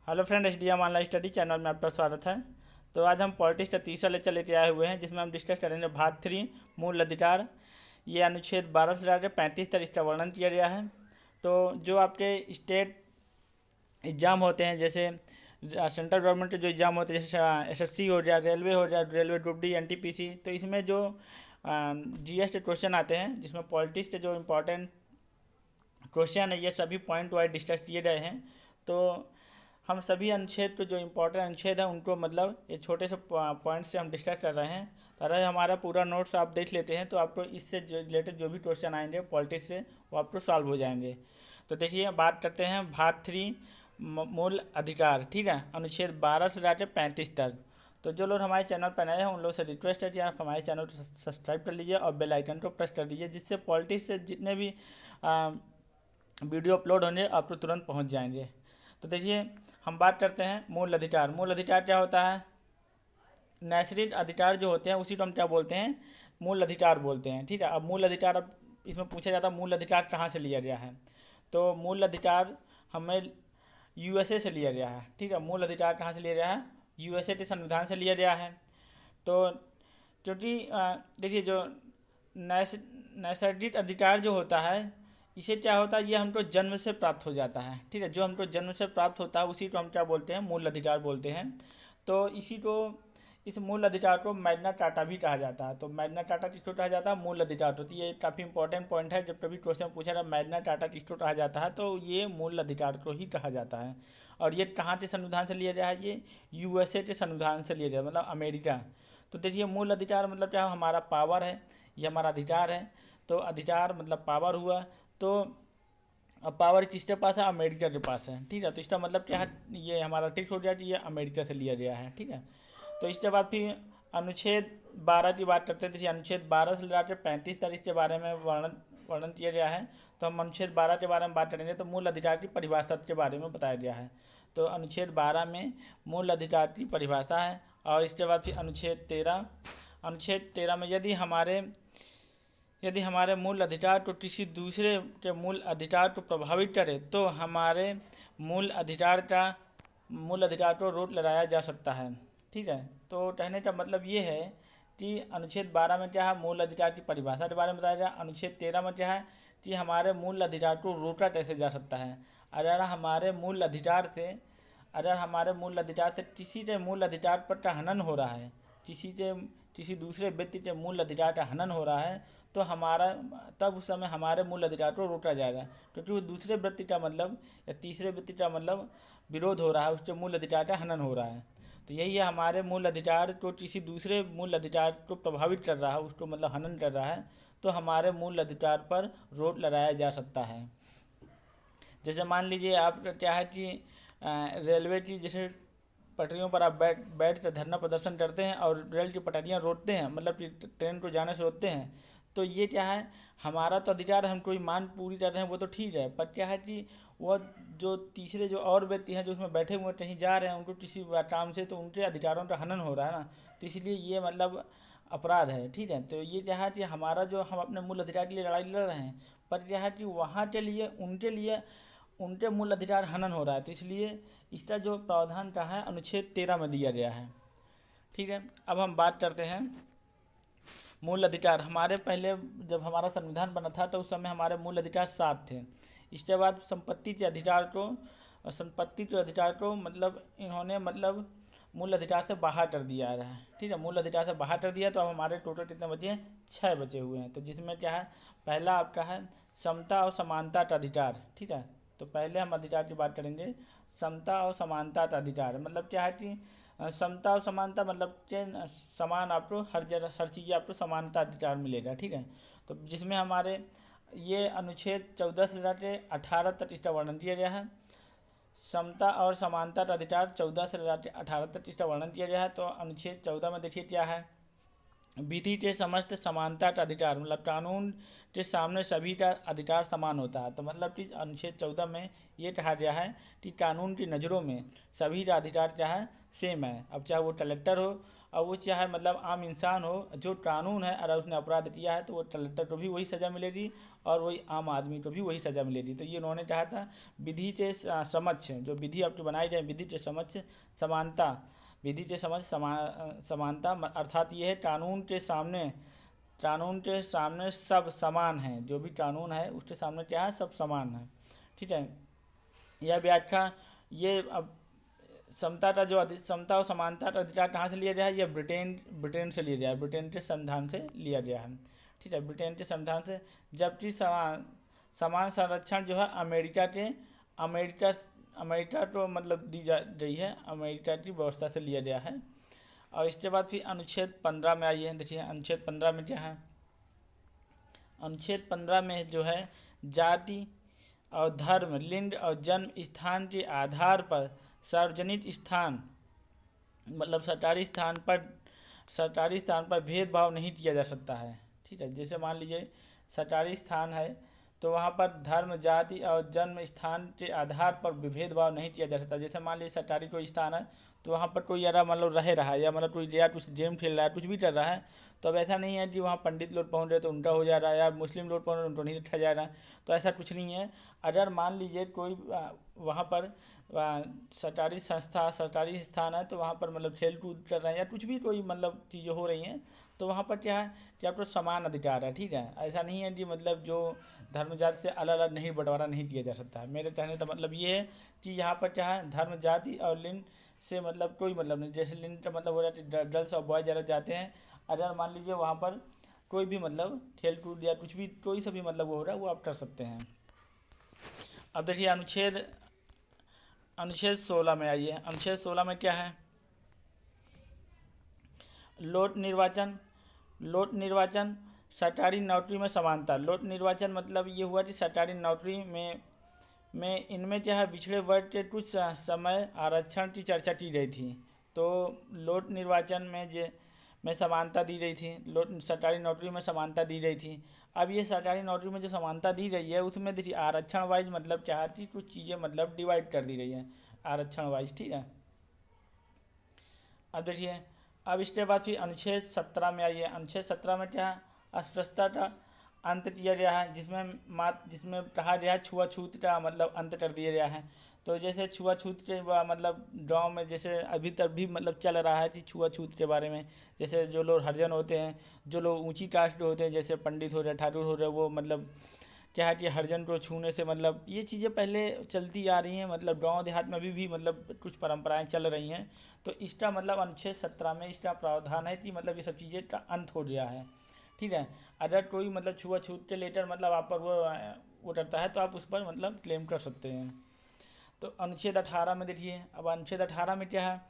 Hello friend, HDM online study channel में आपका स्वागत है। तो आज हम पॉलिटिक्स का तीसरा लेक्चर लेके आए हुए हैं, जिसमें हम डिस्कस करेंगे भाग 3 मूल अधिकार। ये अनुच्छेद 12 से लेकर 35 तक इसका वर्णन किया गया है। तो जो आपके स्टेट एग्ज़ाम होते हैं, जैसे सेंट्रल गवर्नमेंट के जो एग्ज़ाम होते हैं, जैसे एसएससी हो गया, रेलवे हो गया, रेलवे ग्रुप डी, एनटीपीसी, तो इसमें जो जीएस के क्वेश्चन आते हैं, जिसमें पॉलिटिक्स के जो इम्पोर्टेंट क्वेश्चन है, ये सभी पॉइंट वाइज डिस्कस किए गए हैं। तो हम सभी अनुच्छेद तो जो इम्पोर्टेंट अनुच्छेद है उनको मतलब ये छोटे से पॉइंट से हम डिस्कस कर रहे हैं। तो अगर हमारा पूरा नोट्स आप देख लेते हैं तो आपको इससे जो रिलेटेड जो भी क्वेश्चन आएंगे पॉलिटिक्स से, वो आपको सॉल्व हो जाएंगे। तो देखिए, बात करते हैं भाग 3 मूल अधिकार। ठीक है, अनुच्छेद 12 से लेकर 35 तक। तो जो लोग हमारे चैनल पर नए हैं उन लोगों से रिक्वेस्ट है कि आप हमारे चैनल को सब्सक्राइब कर लीजिए और बेल आइकन को प्रेस कर दीजिए, जिससे पॉलिटिक्स से जितने भी वीडियो अपलोड होंगे आपको तुरंत पहुंच जाएंगे। तो देखिए, हम बात करते हैं मूल अधिकार। मूल अधिकार क्या होता है? नैसर्गिक अधिकार जो होते हैं उसी को हम क्या बोलते हैं? मूल अधिकार बोलते हैं। ठीक है, अब मूल अधिकार, अब इसमें पूछा जाता है मूल अधिकार कहाँ से लिया गया है। तो मूल अधिकार हमें यूएसए से लिया गया है। ठीक है, मूल अधिकार कहाँ से लिया गया है? यूएसए के संविधान से लिया गया है। तो क्योंकि देखिए, जो नैसर्गिक अधिकार जो होता है, इसे क्या होता है, ये हमको जन्म से प्राप्त हो जाता है। ठीक है, जो हमको जन्म से प्राप्त होता है उसी को हम क्या बोलते हैं? मूल अधिकार बोलते हैं। तो इसी को, इस मूल अधिकार को मैग्ना कार्टा भी कहा जाता है। तो मैग्ना कार्टा किसको कहा जाता है? मूल अधिकार। तो ये काफ़ी इंपॉर्टेंट पॉइंट है, जब कभी क्वेश्चन पूछा जाए मैग्ना कार्टा किसको कहा जाता है, तो ये मूल अधिकार को ही कहा जाता है। और ये कहाँ के संविधान से लिया गया है? ये यूएसए के संविधान से लिया गया, मतलब अमेरिका। तो देखिए, मूल अधिकार मतलब क्या? हमारा पावर है, ये हमारा अधिकार है। तो अधिकार मतलब पावर हुआ। तो अब पावर किसके पास है? अमेरिका के पास है। ठीक है, तो इसका मतलब क्या है? ये हमारा टिक हो गया कि ये अमेरिका से लिया गया है। ठीक है, तो इसके बाद फिर अनुच्छेद 12 की बात करते हैं। तो अनुच्छेद 12 से लेकर 35 तक इसके बारे में वर्णन वर्णन किया गया है। तो हम अनुच्छेद 12 के बारे में बात करेंगे। तो मूल अधिकार की परिभाषा के बारे में बताया गया है। तो अनुच्छेद 12 में मूल अधिकार की परिभाषा है। और इसके बाद फिर अनुच्छेद 13 में यदि हमारे मूल अधिकार को किसी दूसरे के मूल अधिकार को प्रभावित करे, तो हमारे मूल अधिकार को रोक लगाया जा सकता है। ठीक है, तो कहने का मतलब ये है कि अनुच्छेद 12 में क्या है? मूल अधिकार की परिभाषा के बारे में बताया गया। अनुच्छेद 13 में क्या है कि हमारे मूल अधिकार को रोका कैसे जा सकता है। अगर हमारे मूल अधिकार से किसी के मूल अधिकार पर का हनन हो रहा है, किसी दूसरे व्यक्ति के मूल अधिकार का हनन हो रहा है, तो तब उस समय हमारे मूल अधिकार को रोका जाएगा, क्योंकि वो दूसरे व्यक्ति का मतलब या तीसरे व्यक्ति का मतलब विरोध हो रहा है, उसके मूल अधिकार का हनन हो रहा है। तो यही है, हमारे मूल अधिकार को किसी दूसरे मूल अधिकार को प्रभावित कर रहा है, उसको मतलब हनन कर रहा है, तो हमारे मूल अधिकार पर रोक लगाया जा सकता है। जैसे मान लीजिए, आप क्या है कि रेलवे की जैसे पटरियों पर आप बैठ कर धरना प्रदर्शन करते हैं और रेल की पटरियाँ रोकते हैं, मतलब कि ट्रेन को जाने से रोकते हैं। तो ये क्या है? हमारा तो अधिकार है, हम कोई मांग पूरी कर रहे हैं, वो तो ठीक है, पर क्या है कि वो जो तीसरे जो और व्यक्ति हैं जो उसमें बैठे हुए कहीं जा रहे हैं, उनको किसी काम से तो उनके अधिकारों का हनन हो रहा है ना। तो इसलिए ये मतलब अपराध है। ठीक है, तो ये क्या है कि हमारा जो हम अपने मूल अधिकार के लिए लड़ाई लड़ रहे हैं, पर क्या है कि वहाँ के लिए उनके मूल अधिकार हनन हो रहा है। तो इसलिए इसका जो प्रावधान का है अनुच्छेद 13 में दिया गया है। ठीक है, अब हम बात करते हैं मूल अधिकार। हमारे पहले जब हमारा संविधान बना था तो उस समय हमारे मूल अधिकार 7 थे। इसके बाद संपत्ति के अधिकार को मतलब इन्होंने मतलब मूल अधिकार से बाहर कर दिया है। ठीक है, मूल अधिकार से बाहर कर दिया। तो अब हमारे टोटल कितने बचे हैं? 6 बचे हुए हैं। तो जिसमें क्या है, पहला आपका है समता और समानता का अधिकार। ठीक है, तो पहले हम अधिकार की बात करेंगे, समता और समानता का अधिकार। मतलब क्या है कि समता और समानता मतलब कि समान आपको हर जगह हर चीज़ आपको समानता अधिकार मिलेगा। ठीक है, तो जिसमें हमारे ये अनुच्छेद 14 से लेकर 18 तक इसका वर्णन किया गया है। समता और समानता का अधिकार 14 से लेकर 18 तक इसका वर्णन किया गया है। तो अनुच्छेद 14 में देखिए क्या है, विधि के समस्त समानता का अधिकार, मतलब कानून के सामने सभी का अधिकार समान होता है। तो मतलब कि अनुच्छेद 14 में ये कहा गया है कि कानून की नज़रों में सभी का अधिकार क्या है? सेम है। अब चाहे वो कलेक्टर हो और वो चाहे मतलब आम इंसान हो, जो कानून है अगर उसने अपराध किया है तो वो कलेक्टर को भी वही सज़ा मिलेगी और वही आम आदमी को भी वही सज़ा मिलेगी। तो ये उन्होंने कहा था विधि के समक्ष, जो विधि अब तो बनाई जाए विधि के समक्ष समानता, विधि के समक्ष समानता अर्थात ये है कानून के सामने सब समान हैं, जो भी कानून है उसके सामने क्या है, सब समान है। ठीक है, यह व्याख्या ये अब समता का जो समता और समानता का अधिकार कहाँ से लिया गया है, यह ब्रिटेन से लिया गया है, ब्रिटेन के संविधान से लिया गया है। ठीक है, ब्रिटेन के संविधान से। जबकि समान संरक्षण जो है अमेरिका को मतलब दी जा रही है, अमेरिका की व्यवस्था से लिया गया है। और इसके बाद फिर अनुच्छेद 15 में आइए, देखिए अनुच्छेद 15 में क्या है। अनुच्छेद 15 में जो है जाति और धर्म, लिंग और जन्म स्थान के आधार पर सार्वजनिक स्थान मतलब सरकारी स्थान पर भेदभाव नहीं किया जा सकता है। ठीक है, जैसे मान लीजिए सरकारी स्थान है तो वहाँ पर धर्म, जाति और जन्म स्थान के आधार पर भेदभाव नहीं किया जा सकता। जैसे मान लीजिए सरकारी कोई स्थान है तो वहाँ पर कोई यारा मतलब रह रहा है या मतलब कोई या कुछ गेम खेल रहा है, कुछ भी कर रहा है, तो अब ऐसा नहीं है कि वहाँ पंडित लोग पहुँच रहे तो उनका हो जा रहा है या मुस्लिम लोग पहुँच रहे उनको नहीं रखा जा रहा है, तो ऐसा कुछ नहीं है। अगर मान लीजिए कोई वहाँ पर सरकारी स्थान है तो वहाँ पर मतलब खेल कूद कर रहे हैं या कुछ भी कोई मतलब चीज़ें हो रही हैं, तो वहाँ पर क्या है कि आपको समान अधिकार है। ठीक है, ऐसा नहीं है कि मतलब जो धर्म जाति से अलग अलग नहीं बंटवारा नहीं किया जा सकता है। मेरे कहने का मतलब ये है कि यहाँ पर क्या है धर्म, जाति और लिंग से मतलब कोई मतलब नहीं। जैसे लिंग का मतलब हो रहा है गर्ल्स और बॉयज ज़्यादा जाते हैं, अगर मान लीजिए वहाँ पर कोई भी मतलब खेल कूद या कुछ भी कोई सा भी मतलब वो हो रहा है वो आप कर सकते हैं। अब देखिए अनुच्छेद 16 में आइए। अनुच्छेद 16 में क्या है, लोक निर्वाचन सरकारी नौकरी में समानता। लोक निर्वाचन मतलब ये हुआ कि सरकारी नौकरी में इनमें क्या है पिछड़े वर्ग के कुछ समय आरक्षण की चर्चा की गई थी, तो लोक निर्वाचन में समानता दी गई थी, सरकारी नौकरी में समानता दी गई थी। अब ये सरकारी नौकरी में जो समानता दी गई है उसमें देखिए आरक्षण वाइज मतलब क्या है कि कुछ चीज़ें मतलब डिवाइड कर दी गई हैं आरक्षण वाइज। ठीक है, अब देखिए अब इसके बाद फिर अनुच्छेद 17 में आइए। अनुच्छेद 17 में क्या है, अस्पृश्यता का अंत किया गया है, जिसमें कहा गया है छुआछूत का मतलब अंत कर दिया गया है। तो जैसे छुआछूत के मतलब गांव में जैसे अभी तक भी मतलब चल रहा है कि छुआछूत के बारे में, जैसे जो लोग हरिजन होते हैं, जो लोग ऊंची कास्ट के होते हैं, जैसे पंडित हो रहे, ठाकुर हो रहे, वो मतलब क्या है कि हरिजन को छूने से मतलब ये चीज़ें पहले चलती आ रही हैं, मतलब गांव देहात में भी मतलब कुछ परंपराएं चल रही हैं। तो इसका मतलब अनुच्छेद 17 में इसका प्रावधान है कि मतलब ये सब चीज़ें का अंत हो गया है। ठीक है, अगर कोई मतलब छुआछूत के लेटर मतलब आप पर वो करता है तो आप उस पर मतलब क्लेम कर सकते हैं। तो अनुच्छेद 18 में देखिए, अब अनुच्छेद 18 में क्या है,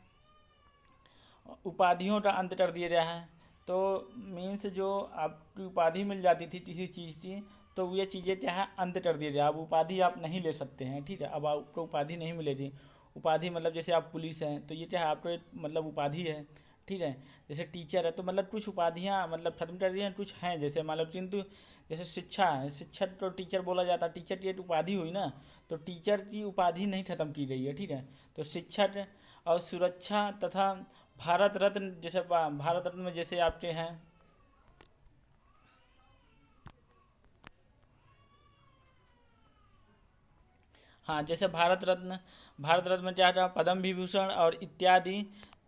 उपाधियों का अंत कर दिया गया है। तो मीन्स जो आपकी उपाधि मिल जाती थी किसी चीज़ की, तो ये चीज़ें क्या है अंत कर दिया जाए। अब उपाधि आप नहीं ले सकते हैं। ठीक है, अब आपको उपाधि नहीं मिलेगी। उपाधि मतलब जैसे आप पुलिस हैं तो ये क्या है आपको एक मतलब उपाधि है। ठीक है, जैसे टीचर है तो मतलब कुछ उपाधियाँ मतलब खत्म कर दी हैं, कुछ हैं जैसे मतलब, किंतु जैसे शिक्षा है, शिक्षक तो टीचर बोला जाता है, टीचर की एक उपाधि हुई ना, तो टीचर की उपाधि नहीं खत्म की गई है। ठीक है, तो शिक्षक और सुरक्षा तथा भारत रत्न, जैसे भारत रत्न में जैसे आपके हैं हाँ, जैसे भारत रत्न में क्या था पद्म विभूषण और इत्यादि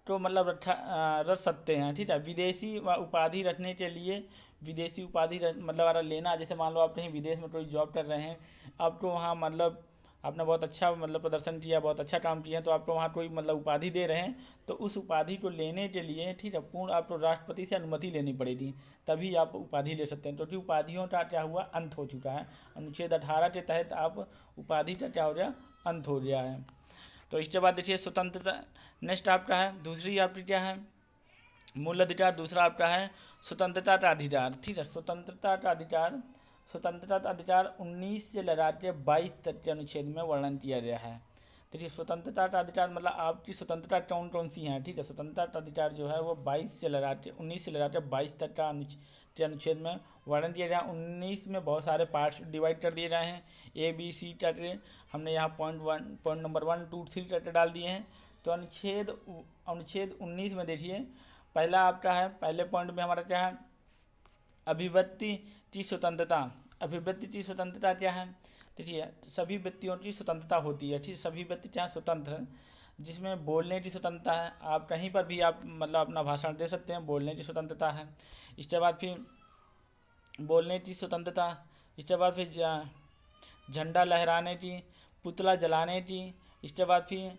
तो मतलब रख सकते हैं। ठीक है, विदेशी उपाधि रखने के लिए विदेशी उपाधि मतलब अगर लेना, जैसे मान लो आप कहीं विदेश में कोई जॉब कर रहे हैं, आपको वहाँ मतलब आपने बहुत अच्छा मतलब प्रदर्शन किया, बहुत अच्छा काम किया, तो आपको वहाँ कोई मतलब उपाधि दे रहे हैं, तो उस उपाधि को लेने के लिए ठीक है पूर्ण आपको राष्ट्रपति से अनुमति लेनी पड़ेगी, तभी आप उपाधि ले सकते हैं। क्योंकि उपाधियों का क्या हुआ अंत हो चुका है। अनुच्छेद 18 के तहत आप उपाधि का क्या हो गया अंत हो गया है। तो इसके बाद देखिए स्वतंत्रता, नेक्स्ट आपका है दूसरी आपकी क्या है मूल अधिकार, दूसरा आपका है स्वतंत्रता का अधिकार। ठीक है, स्वतंत्रता का अधिकार 19 से लगा के 22 तक के अनुच्छेद में वर्णन किया गया है। देखिए स्वतंत्रता का अधिकार मतलब आपकी स्वतंत्रता कौन कौन सी हैं। ठीक है, स्वतंत्रता का अधिकार जो है वो 19 से लगा के 22 तक का अनुच्छेद में वर्णन किया गया। 19 में बहुत सारे पार्ट्स डिवाइड कर दिए गए हैं, ABC करके हमने यहाँ पॉइंट नंबर 1, 2, 3 करके डाल दिए हैं। तो अनुच्छेद 19 में देखिए पहला आपका है, पहले पॉइंट में हमारा क्या है, अभिव्यक्ति की स्वतंत्रता। अभिव्यक्ति की स्वतंत्रता क्या है, ठीक है, सभी व्यक्तियों की स्वतंत्रता होती है, ठीक, सभी व्यक्ति क्या स्वतंत्र हैं, जिसमें बोलने की स्वतंत्रता है, आप कहीं पर भी आप मतलब अपना भाषण दे सकते हैं, बोलने की स्वतंत्रता है। इसके बाद फिर बोलने की स्वतंत्रता, इसके बाद फिर झंडा लहराने की, पुतला जलाने की, इसके बाद फिर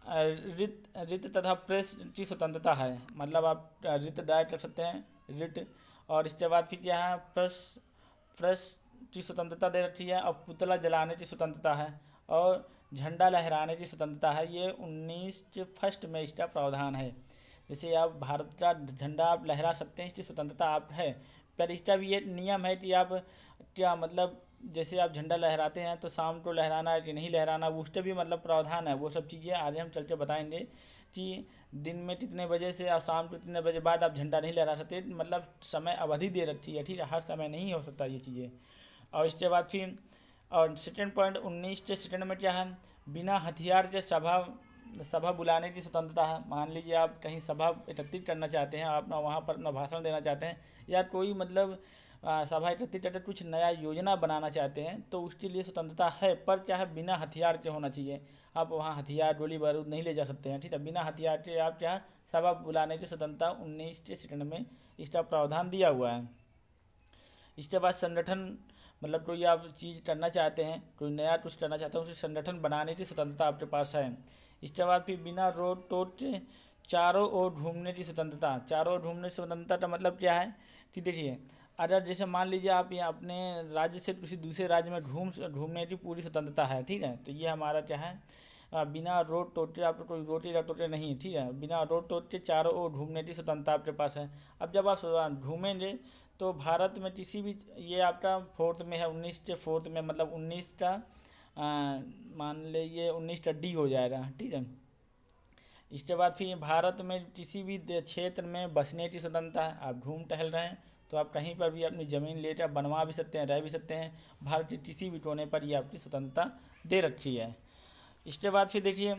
रिट तथा प्रेस की स्वतंत्रता है, मतलब आप रिट दायर कर सकते हैं, रिट। और इसके बाद फिर क्या है, प्रेस की स्वतंत्रता दे रखी है, और पुतला जलाने की स्वतंत्रता है, और झंडा लहराने की स्वतंत्रता है। ये 19 में इसका प्रावधान है। जैसे आप भारत का झंडा आप लहरा सकते हैं, इसकी स्वतंत्रता आप है, पर इसका भी एक नियम है कि आप क्या मतलब जैसे आप झंडा लहराते हैं तो शाम को लहराना है कि नहीं लहराना, वो उसका भी मतलब प्रावधान है। वो सब चीज़ें आगे हम चल के बताएंगे कि दिन में कितने बजे से और शाम को कितने बजे बाद आप झंडा नहीं लहरा सकते, मतलब समय अवधि दे रखी है, ठीक है, हर समय नहीं हो सकता ये चीज़ें। और इसके बाद फिर और सेकेंड पॉइंट 19 के सेकेंड में क्या है, बिना हथियार के सभा बुलाने की स्वतंत्रता है। मान लीजिए आप कहीं सभा एकत्रित करना चाहते हैं, आप वहाँ पर अपना भाषण देना चाहते हैं, या कोई मतलब सभा एकत्रित करके कुछ नया योजना बनाना चाहते हैं, तो उसके लिए स्वतंत्रता है, पर क्या है, बिना हथियार के होना चाहिए। आप वहाँ हथियार गोली बारूद नहीं ले जा सकते हैं, ठीक है, बिना हथियार के आप क्या सभा बुलाने की स्वतंत्रता 19 के सेकंड में इसका प्रावधान दिया हुआ है। इसके बाद संगठन, मतलब कोई आप चीज़ करना चाहते हैं, कोई नया कुछ करना चाहते हैं, उसे संगठन बनाने की स्वतंत्रता आपके पास है। इसके बाद फिर बिना रोक टोक के चारों ओर घूमने की स्वतंत्रता। चारों ओर घूमने की स्वतंत्रता का मतलब क्या है कि देखिए, अगर जैसे मान लीजिए आप यहाँ अपने राज्य से किसी दूसरे राज्य में घूमने की पूरी स्वतंत्रता है, ठीक है, तो ये हमारा क्या है, बिना रोड टोटे आपको कोई रोटी या टोटे नहीं, ठीक है, बिना रोड टोट के चारों ओर घूमने की स्वतंत्रता आपके पास है। अब जब आप घूमेंगे तो भारत में किसी भी, ये आपका फोर्थ में है, 19 के फोर्थ में, मतलब 19 का मान लीजिए 19 का डी हो जाएगा, ठीक है। इसके बाद फिर भारत में किसी भी क्षेत्र में बसने की स्वतंत्रता है। आप घूम टहल रहे हैं तो आप कहीं पर भी अपनी ज़मीन लेकर बनवा भी सकते हैं, रह भी सकते हैं। भारत के किसी भी कोने पर ये आपकी स्वतंत्रता दे रखी है। इसके बाद फिर देखिए,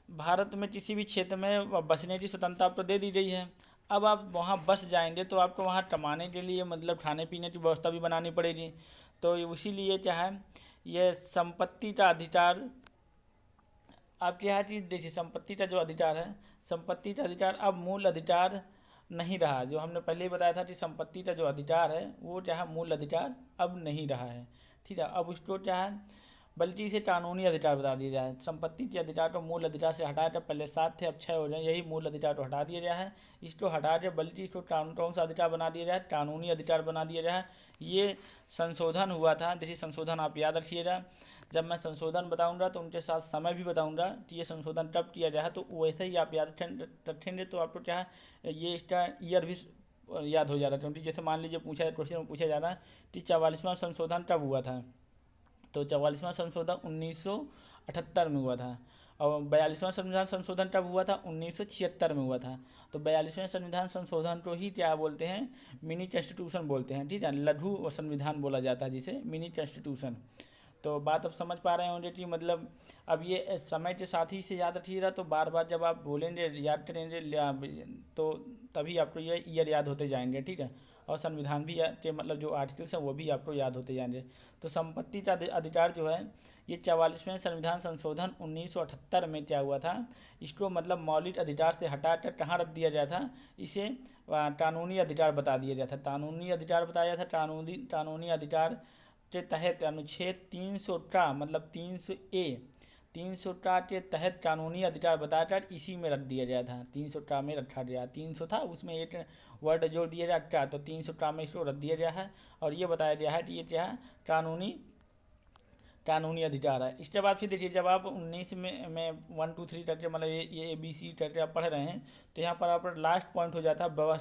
भारत में किसी भी क्षेत्र में बसने की स्वतंत्रता आपको दे दी गई है। अब आप वहाँ बस जाएंगे तो आपको वहाँ कमाने के लिए मतलब खाने पीने की व्यवस्था भी बनानी पड़ेगी। तो इसीलिए क्या है, ये संपत्ति का अधिकार आपके यहाँ चीज़ देखिए, संपत्ति का जो अधिकार है, संपत्ति का अधिकार अब मूल अधिकार नहीं रहा। जो हमने पहले ही बताया था कि संपत्ति का जो अधिकार है वो क्या है, मूल अधिकार अब नहीं रहा है, ठीक है। अब उसको क्या है, बल्कि इसे कानूनी अधिकार बता दिया जाए। संपत्ति के अधिकार को मूल अधिकार से हटा कर, पहले 7 थे अब 6 हो जाए, यही मूल अधिकार को हटा दिया गया है। इसको हटा के बल्कि इसको कौन सा अधिकार बना दिया जाए, कानूनी अधिकार बना दिया जाए। ये संशोधन हुआ था, देखिए संशोधन आप याद रखिएगा। जब मैं संशोधन बताऊंगा तो उनके साथ समय भी बताऊंगा कि ये संशोधन कब किया जाए, तो वैसे ही आप याद रखेंगे तो आपको क्या है, ये इसका ईयर भी याद हो जा रहा है। क्योंकि जैसे मान लीजिए क्वेश्चन में पूछा जा रहा है कि 44वां संशोधन कब हुआ था, तो 44वां संशोधन 1978 में हुआ था। और 42वां संविधान संशोधन कब हुआ था, 1976 में हुआ था। तो 42वें संविधान संशोधन को ही क्या बोलते हैं, मिनी कॉन्स्टिट्यूशन बोलते हैं, ठीक है, लघु संविधान बोला जाता है जिसे मिनी कॉन्स्टिट्यूशन। तो बात अब समझ पा रहे होंगे कि मतलब अब ये समय के साथ ही से याद रखिएगा, तो बार बार जब आप बोलेंगे याद करेंगे तो तभी आपको ये ईयर याद होते जाएंगे, ठीक है। और संविधान भी के मतलब जो आर्टिकल्स हैं वो भी आपको याद होते जाएंगे। तो संपत्ति का अधिकार जो है, ये 44वें संविधान संशोधन 1978 में क्या हुआ था, इसको मतलब मौलिक अधिकार से हटाकर कहाँ रख दिया गया था, इसे कानूनी अधिकार बता दिया गया था। कानूनी अधिकार बताया था, कानूनी अधिकार के तहत अनुच्छेद 300 का मतलब 300 का के तहत कानूनी अधिकार बताकर इसी में रख दिया गया था। 300 का में रखा गया, 300 था उसमें एक वर्ड जोड़ दिया गया क्या, तो 300 का में इसको रख दिया गया है। और ये बताया गया है कि ये क्या है, कानूनी अधिकार है। इसके बाद फिर देखिए, जब आप 19 में 1 2 3 करके मतलब ये ABC करके आप पढ़ रहे हैं, तो यहाँ पर आप लास्ट पॉइंट हो जाता है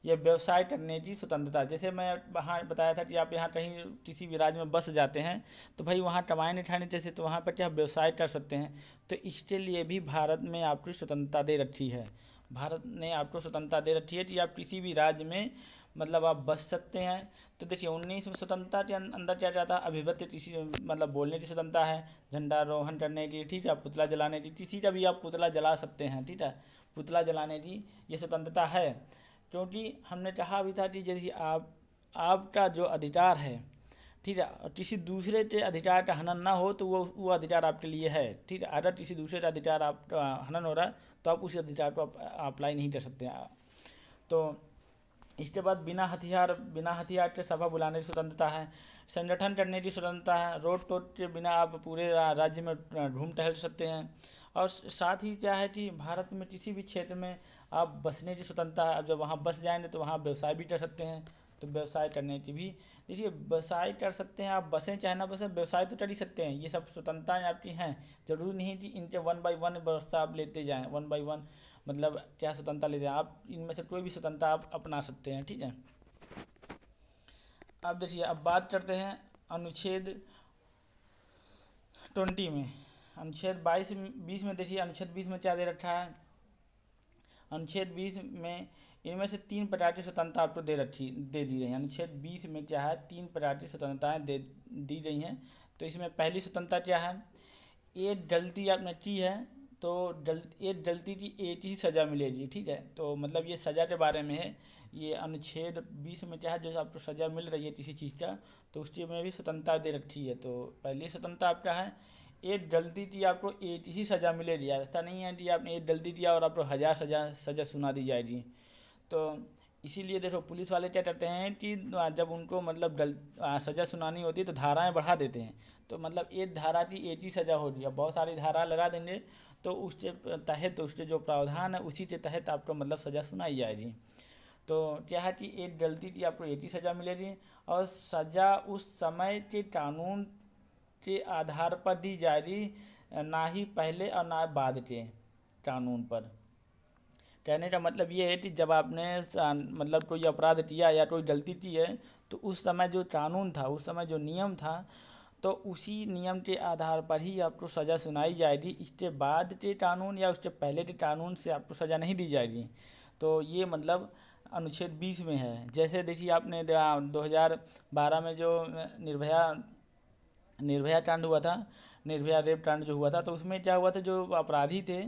ये व्यवसाय करने की स्वतंत्रता। जैसे मैं वहाँ बताया था कि आप यहाँ कहीं किसी भी राज्य में बस जाते हैं तो भाई वहाँ कमाने खाने जैसे, तो वहाँ पर क्या व्यवसाय कर सकते हैं। तो इसके लिए भी भारत में आपको स्वतंत्रता दे रखी है। भारत ने आपको स्वतंत्रता दे रखी है कि आप किसी भी राज्य में मतलब आप बस सकते हैं। तो देखिए 19 में स्वतंत्रता के अंदर क्या जाता है, अभिव्यक्ति किसी मतलब बोलने की स्वतंत्रता है, झंडा रोहण करने की, ठीक है, पुतला जलाने की, किसी का भी आप पुतला जला सकते हैं, ठीक है, पुतला जलाने की ये स्वतंत्रता है। क्योंकि हमने कहा भी था कि यदि आपका जो अधिकार है, ठीक है, और किसी दूसरे के अधिकार का हनन ना हो तो वो अधिकार आपके लिए है, ठीक है। अगर किसी दूसरे का अधिकार आपका हनन हो रहा है तो आप उस अधिकार को अप्लाई नहीं कर सकते हैं। तो इसके बाद बिना हथियार के सभा बुलाने की स्वतंत्रता है, संगठन करने की स्वतंत्रता है, रोड टोक के बिना आप पूरे राज्य में घूम टहल सकते हैं। और साथ ही क्या है कि भारत में किसी भी क्षेत्र में आप बसने की स्वतंत्रता है। अब जब वहाँ बस जाएंगे तो वहाँ व्यवसाय भी कर सकते हैं, तो व्यवसाय करने की भी, देखिए व्यवसाय कर सकते हैं आप, बसें चाहे ना बसें, व्यवसाय तो कर ही सकते हैं। ये सब स्वतंत्रताएँ आपकी हैं। जरूरी नहीं कि इनके 1 बाई 1 व्यवस्था आप लेते जाएँ, 1 बाई 1 मतलब क्या स्वतंत्रता ले जाएँ आप, इनमें से कोई भी स्वतंत्रता आप अपना सकते हैं, ठीक है। अब देखिए, अब बात करते हैं अनुच्छेद 20 में। अनुच्छेद 20 में देखिए, अनुच्छेद 20 में क्या दे रखा है। अनुच्छेद 20 में इनमें से 3 प्रकार की स्वतंत्रता आपको दे दी गई है। अनुच्छेद 20 में क्या है, 3 प्रकार की स्वतंत्रताएं दी गई हैं। तो इसमें पहली स्वतंत्रता क्या है, एक गलती आपने की है तो एक गलती की एक ही सज़ा मिलेगी, ठीक है। तो मतलब ये सज़ा के बारे में है। ये अनुच्छेद 20 में क्या है, जो आपको सज़ा मिल रही है किसी चीज़ का, तो उसकी में भी स्वतंत्रता दे रखी है। तो पहली स्वतंत्रता आपका है, एक गलती की आपको एक ही सज़ा मिलेगी। ऐसा नहीं है कि आपने एक गलती किया और आपको 1000 सज़ा सुना दी जाएगी। तो इसीलिए देखो, पुलिस वाले क्या करते हैं कि जब उनको मतलब सज़ा सुनानी होती है तो धाराएं बढ़ा देते हैं। तो मतलब एक धारा की एक ही सज़ा होगी। अब बहुत सारी धारा लगा देंगे तो उसके तहत, उसके जो प्रावधान है उसी के तहत आपको मतलब सज़ा सुनाई जाएगी। तो क्या है कि एक गलती की आपको एक ही सज़ा मिलेगी, और सज़ा उस समय के कानून के आधार पर दी जाएगी, ना ही पहले और ना बाद के कानून पर। कहने का मतलब ये है कि जब आपने मतलब कोई अपराध किया या कोई गलती की है, तो उस समय जो कानून था, उस समय जो नियम था, तो उसी नियम के आधार पर ही आपको सज़ा सुनाई जाएगी। इसके बाद के कानून या उसके पहले के कानून से आपको सज़ा नहीं दी जाएगी। तो ये मतलब अनुच्छेद 20 में है। जैसे देखिए, आपने 2012 में जो निर्भया कांड हुआ था, निर्भया रेप कांड जो हुआ था, तो उसमें क्या हुआ था, जो अपराधी थे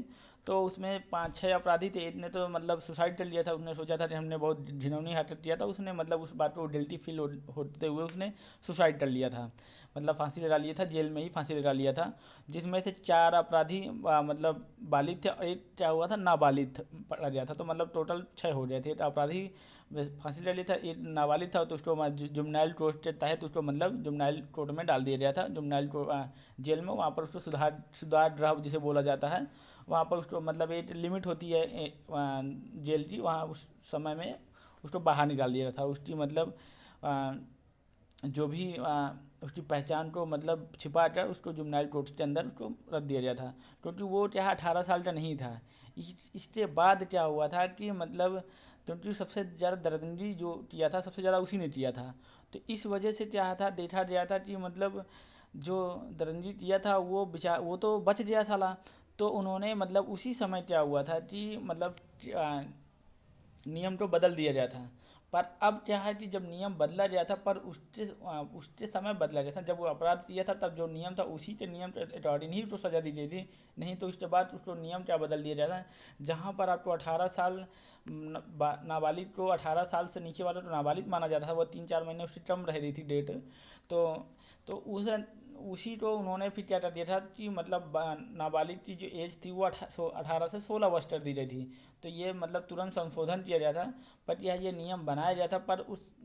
तो उसमें 5-6 अपराधी थे। एक ने तो मतलब सुसाइड कर लिया था। उसने सोचा था कि हमने बहुत घिनौनी हरकत किया था, उसने मतलब उस बात को गिल्टी फील होते हुए उसने सुसाइड कर लिया था, मतलब फांसी लगा लिया था, जेल में ही फांसी लगा लिया था। जिसमें से 4 अपराधी मतलब बालिग थे और एक क्या हुआ था, नाबालिग पकड़ा गया था। तो मतलब टोटल 6 हो गए थे। एक अपराधी फांसी ले लिया था, एक नाबालिग था, तो उसको जुमनाइल कोर्ट के तहत उसको मतलब जुमनाइल कोर्ट में डाल दिया गया था, जुमनाइल जेल में। वहाँ पर उसको सुधार गृह जिसे बोला जाता है, वहाँ पर उसको मतलब एक लिमिट होती है जेल की, वहाँ उस समय में उसको बाहर निकाल दिया था। उसकी मतलब जो भी उसकी पहचान को मतलब छिपा कर उसको जुमनाइल कोर्ट के अंदर उसको रख दिया गया था, क्योंकि वो क्या 18 साल का नहीं था। इसके बाद क्या हुआ था कि मतलब, क्योंकि सबसे ज़्यादा दरिंदगी जो किया था, सबसे ज़्यादा उसी ने किया था। तो इस वजह से क्या था, देखा गया था कि मतलब जो दरिंदगी किया था वो तो बच गया साला। तो उन्होंने मतलब उसी समय क्या हुआ था कि मतलब नियम को बदल दिया गया था। पर अब क्या है कि जब नियम बदला गया था, पर उसके समय बदला गया था, जब वो अपराध किया था तब जो नियम था उसी के नियम के अकॉर्डिंग ही उसको सज़ा दी गई थी। नहीं तो उसके बाद उसको नियम क्या बदल दिया जाता है, जहाँ पर आपको 18 साल नाबालिग को 18 साल से नीचे वाला तो नाबालिग माना जाता था, वो 3-4 महीने उसकी कम रह रही थी डेट। तो उसी को उन्होंने फिर क्या कर दिया था कि मतलब नाबालिग की जो एज थी वो 18 से 16 वर्ष कर दी गई थी। तो ये मतलब तुरंत संशोधन किया गया था, पर यह ये नियम बनाया गया था, पर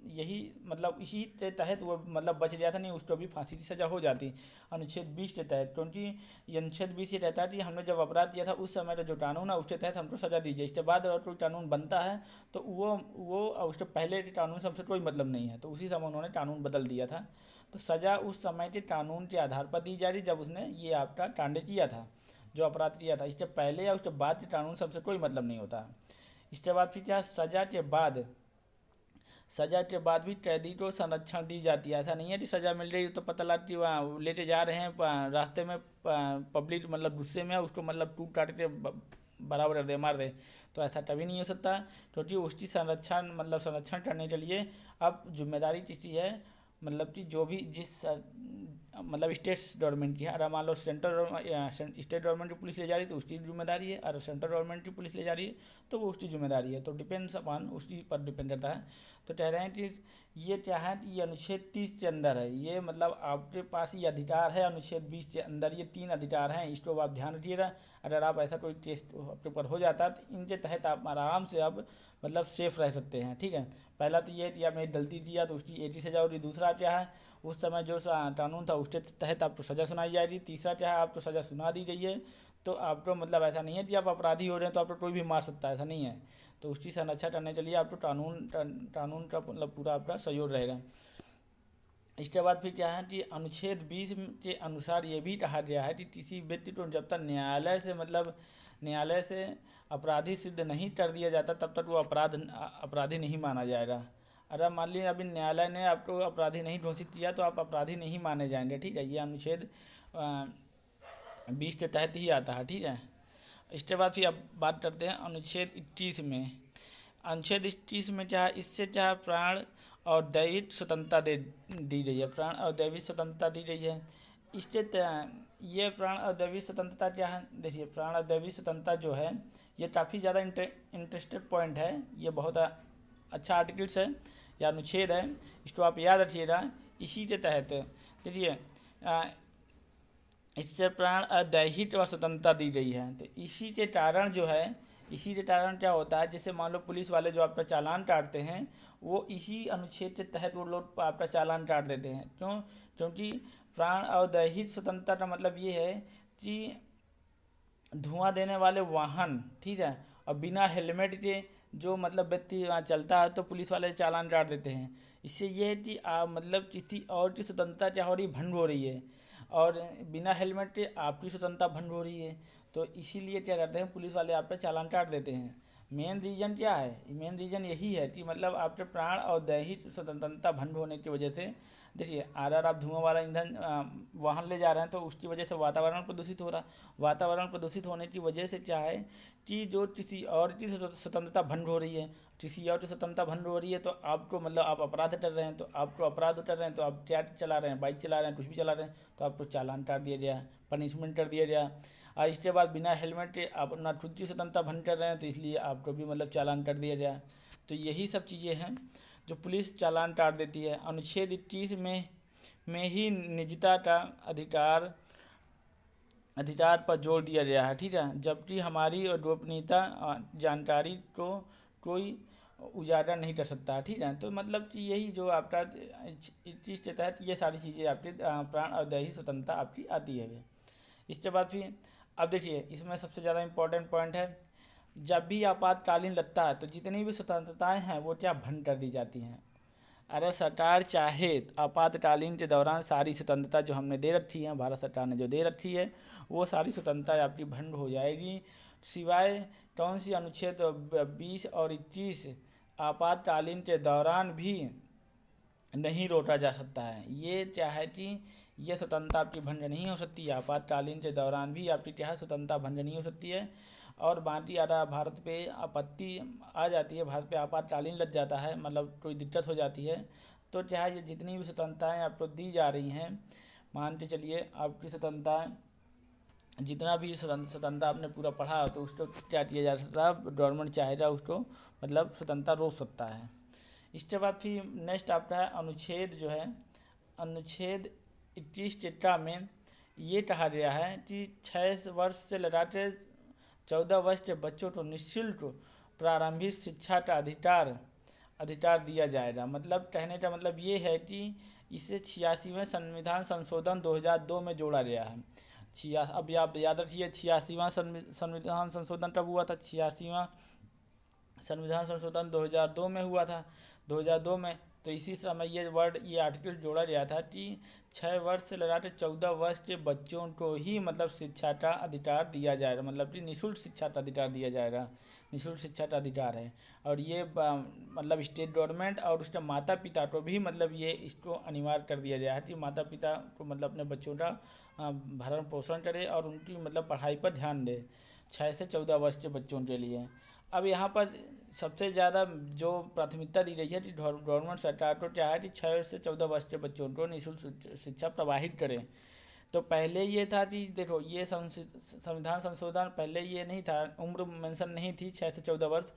यही मतलब इसी के तहत वो मतलब बच गया था, नहीं उसको भी फांसी की सज़ा हो जाती अनुच्छेद 20 के तहत। क्योंकि ये अनुच्छेद 20 ये रहता है कि हमने जब अपराध किया था उस समय का जो कानून है उसके तहत हमको सज़ा दी जाए। इसके बाद अगर कोई कानून बनता है तो वो उसके पहले के कानून से हमसे कोई मतलब नहीं है। तो उसी समय उन्होंने कानून बदल दिया था। तो सज़ा उस समय के कानून के आधार पर दी जा रही जब उसने ये आपका कांड किया था, जो अपराध किया था। इसके पहले या उसके बाद के कानून से हमसे कोई मतलब नहीं होता। इसके बाद फिर क्या, सज़ा के बाद भी कैदी को संरक्षण दी जाती है। ऐसा नहीं है कि सज़ा मिल रही है तो पता लग कि वहाँ लेके जा रहे हैं रास्ते में, पब्लिक मतलब गुस्से में उसको मतलब टूट काट के बराबर कर दे, मार दे। तो ऐसा कभी नहीं हो सकता, क्योंकि उसकी संरक्षण करने के लिए अब जिम्मेदारी किसकी है, मतलब कि जो भी मतलब स्टेट गवर्नमेंट की है, अगर मान लो स्टेट गवर्नमेंट की पुलिस ले जा रही है तो उसकी जिम्मेदारी है, और सेंट्रल गवर्नमेंट की पुलिस ले जा रही है तो वो उसकी जिम्मेदारी है। तो डिपेंड्स अपॉन उसकी पर डिपेंड करता है। तो कह रहे हैं कि ये क्या है कि ये अनुच्छेद 30 के अंदर है, ये मतलब आपके पास ये अधिकार है अनुच्छेद 20 के अंदर, ये 3 अधिकार हैं, इसको आप ध्यान रखिएगा। अगर आप ऐसा कोई केस आपके ऊपर हो जाता है तो इनके तहत आप आराम से आप मतलब सेफ रह सकते हैं, ठीक है। पहला तो ये कि आपने गलती किया तो उसकी 80 सजा होगी। दूसरा क्या है, उस समय जो कानून था उसके तहत आपको सज़ा सुनाई जाएगी। तीसरा क्या है, आपको सज़ा सुना दी गई है तो आपको मतलब ऐसा नहीं है कि आप अपराधी हो रहे हैं तो आपको कोई भी मार सकता है, ऐसा नहीं है। तो उसकी संरक्षा करने के लिए आपको कानून का मतलब पूरा आपका सहयोग रहेगा। इसके बाद फिर क्या है कि अनुच्छेद 20 के अनुसार ये भी कहा गया है कि किसी व्यक्ति को जब तक न्यायालय से अपराधी सिद्ध नहीं कर दिया जाता तब तक वो अपराधी नहीं माना जाएगा। अगर मान लीजिए अभी न्यायालय ने आपको अपराधी नहीं घोषित किया तो आप अपराधी नहीं माने जाएंगे, ठीक है। ये अनुच्छेद 20 के तहत ही आता है, ठीक है। इसके बाद फिर अब बात करते हैं अनुच्छेद 21 में। अनुच्छेद 21 में क्या है, इससे क्या प्राण और दैविक स्वतंत्रता दी गई है, प्राण और दैविक स्वतंत्रता दी गई है। इसके ये प्राण और दैविक स्वतंत्रता क्या है, देखिए प्राण और दैविक स्वतंत्रता जो है ये काफ़ी ज़्यादा इंटरेस्टेड पॉइंट है, ये बहुत अच्छा आर्टिकल्स है या अनुच्छेद है, इसको आप याद रखिएगा। इसी के तहत देखिए इससे प्राण और दैहिक और स्वतंत्रता दी गई है। तो इसी के कारण क्या होता है, जैसे मान लो पुलिस वाले जो आपका चालान काटते हैं वो इसी अनुच्छेद के तहत वो लोग आपका चालान काट देते हैं। क्योंकि प्राण और दैहिक स्वतंत्रता का मतलब ये है कि धुआं देने वाले वाहन, ठीक है, और बिना हेलमेट के जो मतलब व्यक्ति वहाँ चलता है तो पुलिस वाले चालान काट देते हैं। इससे ये है कि मतलब किसी और की स्वतंत्रता क्या हो रही, भंग हो रही है, और बिना हेलमेट के आपकी स्वतंत्रता भंग हो रही है। तो इसीलिए क्या करते हैं, पुलिस वाले आप पे चालान काट देते हैं। मेन रीज़न क्या है, मेन रीज़न यही है कि मतलब आपके प्राण और दैहिक स्वतंत्रता भंग होने की वजह से, देखिए अगर आप धुआं वाला ईंधन वाहन ले जा रहे हैं तो उसकी वजह से वातावरण प्रदूषित हो रहा है। वातावरण प्रदूषित होने की वजह से क्या है कि जो किसी और की स्वतंत्रता भंग हो रही है, किसी और की स्वतंत्रता भंग हो रही है तो आपको मतलब आप अपराध कर रहे हैं, तो आपको अपराध कर रहे हैं तो आप क्या चला रहे हैं, बाइक चला रहे हैं, कुछ भी चला रहे हैं तो आपको चालान काट दिया गया, पनिशमेंट कर दिया गया। और इसके बाद बिना हेलमेट के आप अपना खुद की स्वतंत्रता भंग कर रहे हैं तो इसलिए आपको भी मतलब चालान कर दिया गया। तो यही सब चीज़ें हैं जो पुलिस चालान काट देती है। अनुच्छेद 21 में ही निजता का अधिकार पर जोर दिया गया है, ठीक है। जबकि हमारी और गोपनीयता जानकारी को कोई उजागर नहीं कर सकता, ठीक है। तो मतलब कि यही जो आपका इस चीज़ के तहत ये सारी चीज़ें आपकी प्राण और दैहिक स्वतंत्रता आपकी आती है। इसके बाद फिर अब देखिए इसमें सबसे ज़्यादा इम्पोर्टेंट पॉइंट है, जब भी आपातकालीन लगता है तो जितनी भी स्वतंत्रताएं हैं वो क्या भंग कर दी जाती हैं। अगर सरकार चाहे तो आपातकालीन के दौरान सारी स्वतंत्रता जो हमने दे रखी है, भारत सरकार ने जो दे रखी है वो सारी स्वतंत्रता आपकी भंग हो जाएगी, सिवाय कौन सी अनुच्छेद 20 और 21 आपातकालीन के दौरान भी नहीं रोका जा सकता है। ये क्या है कि ये स्वतंत्रता आपकी भंग नहीं हो सकती है, आपातकालीन के दौरान भी आपकी क्या है स्वतंत्रता भंग नहीं हो सकती है। और बाकी अगर भारत पे आपत्ति आ जाती है, भारत पे आपातकालीन लग जाता है, मतलब कोई दिक्कत हो जाती है, तो क्या है ये जितनी भी स्वतंत्रताएँ आपको दी जा रही हैं, मान के चलिए आपकी स्वतंत्रताएँ जितना भी स्वतंत्रता आपने पूरा पढ़ा तो उसको क्या किया जा सकता है, गवर्नमेंट चाहेगा उसको मतलब स्वतंत्रता रोक सकता है। इसके बाद फिर नेक्स्ट आपका है अनुच्छेद जो है, अनुच्छेद 21 टिट्टा में ये कहा गया है कि 6 वर्ष से लगाकर 14 वर्ष के बच्चों को निःशुल्क प्रारंभिक शिक्षा का अधिकार दिया जाएगा। मतलब कहने का मतलब ये है कि इसे 86वें संविधान संशोधन 2002 में जोड़ा गया है। अभी आप याद रखिए 86वां संविधान संशोधन कब हुआ था, 86वां संविधान संशोधन 2002 में हुआ था, 2002 में। तो इसी समय ये आर्टिकल जोड़ा गया था कि 6 वर्ष से लगाकर 14 वर्ष के बच्चों को ही मतलब शिक्षा का अधिकार दिया जाएगा, मतलब कि निःशुल्क शिक्षा का अधिकार दिया जाएगा, निःशुल्क शिक्षा का अधिकार है। और ये मतलब स्टेट गवर्नमेंट और उसके माता पिता को भी मतलब ये इसको अनिवार्य कर दिया गया है कि माता पिता को मतलब अपने बच्चों का भरण पोषण करे और उनकी मतलब पढ़ाई पर ध्यान दे, 6 से 14 वर्ष के बच्चों के लिए। अब यहाँ पर सबसे ज़्यादा जो प्राथमिकता दी गई है कि गवर्नमेंट सरकार को क्या है कि 6 से 14 वर्ष के बच्चों को निःशुल्क शिक्षा प्रवाहित करें। तो पहले ये था कि देखो, ये संविधान संशोधन पहले ये नहीं था, उम्र मेंशन नहीं थी 6 से 14 वर्ष।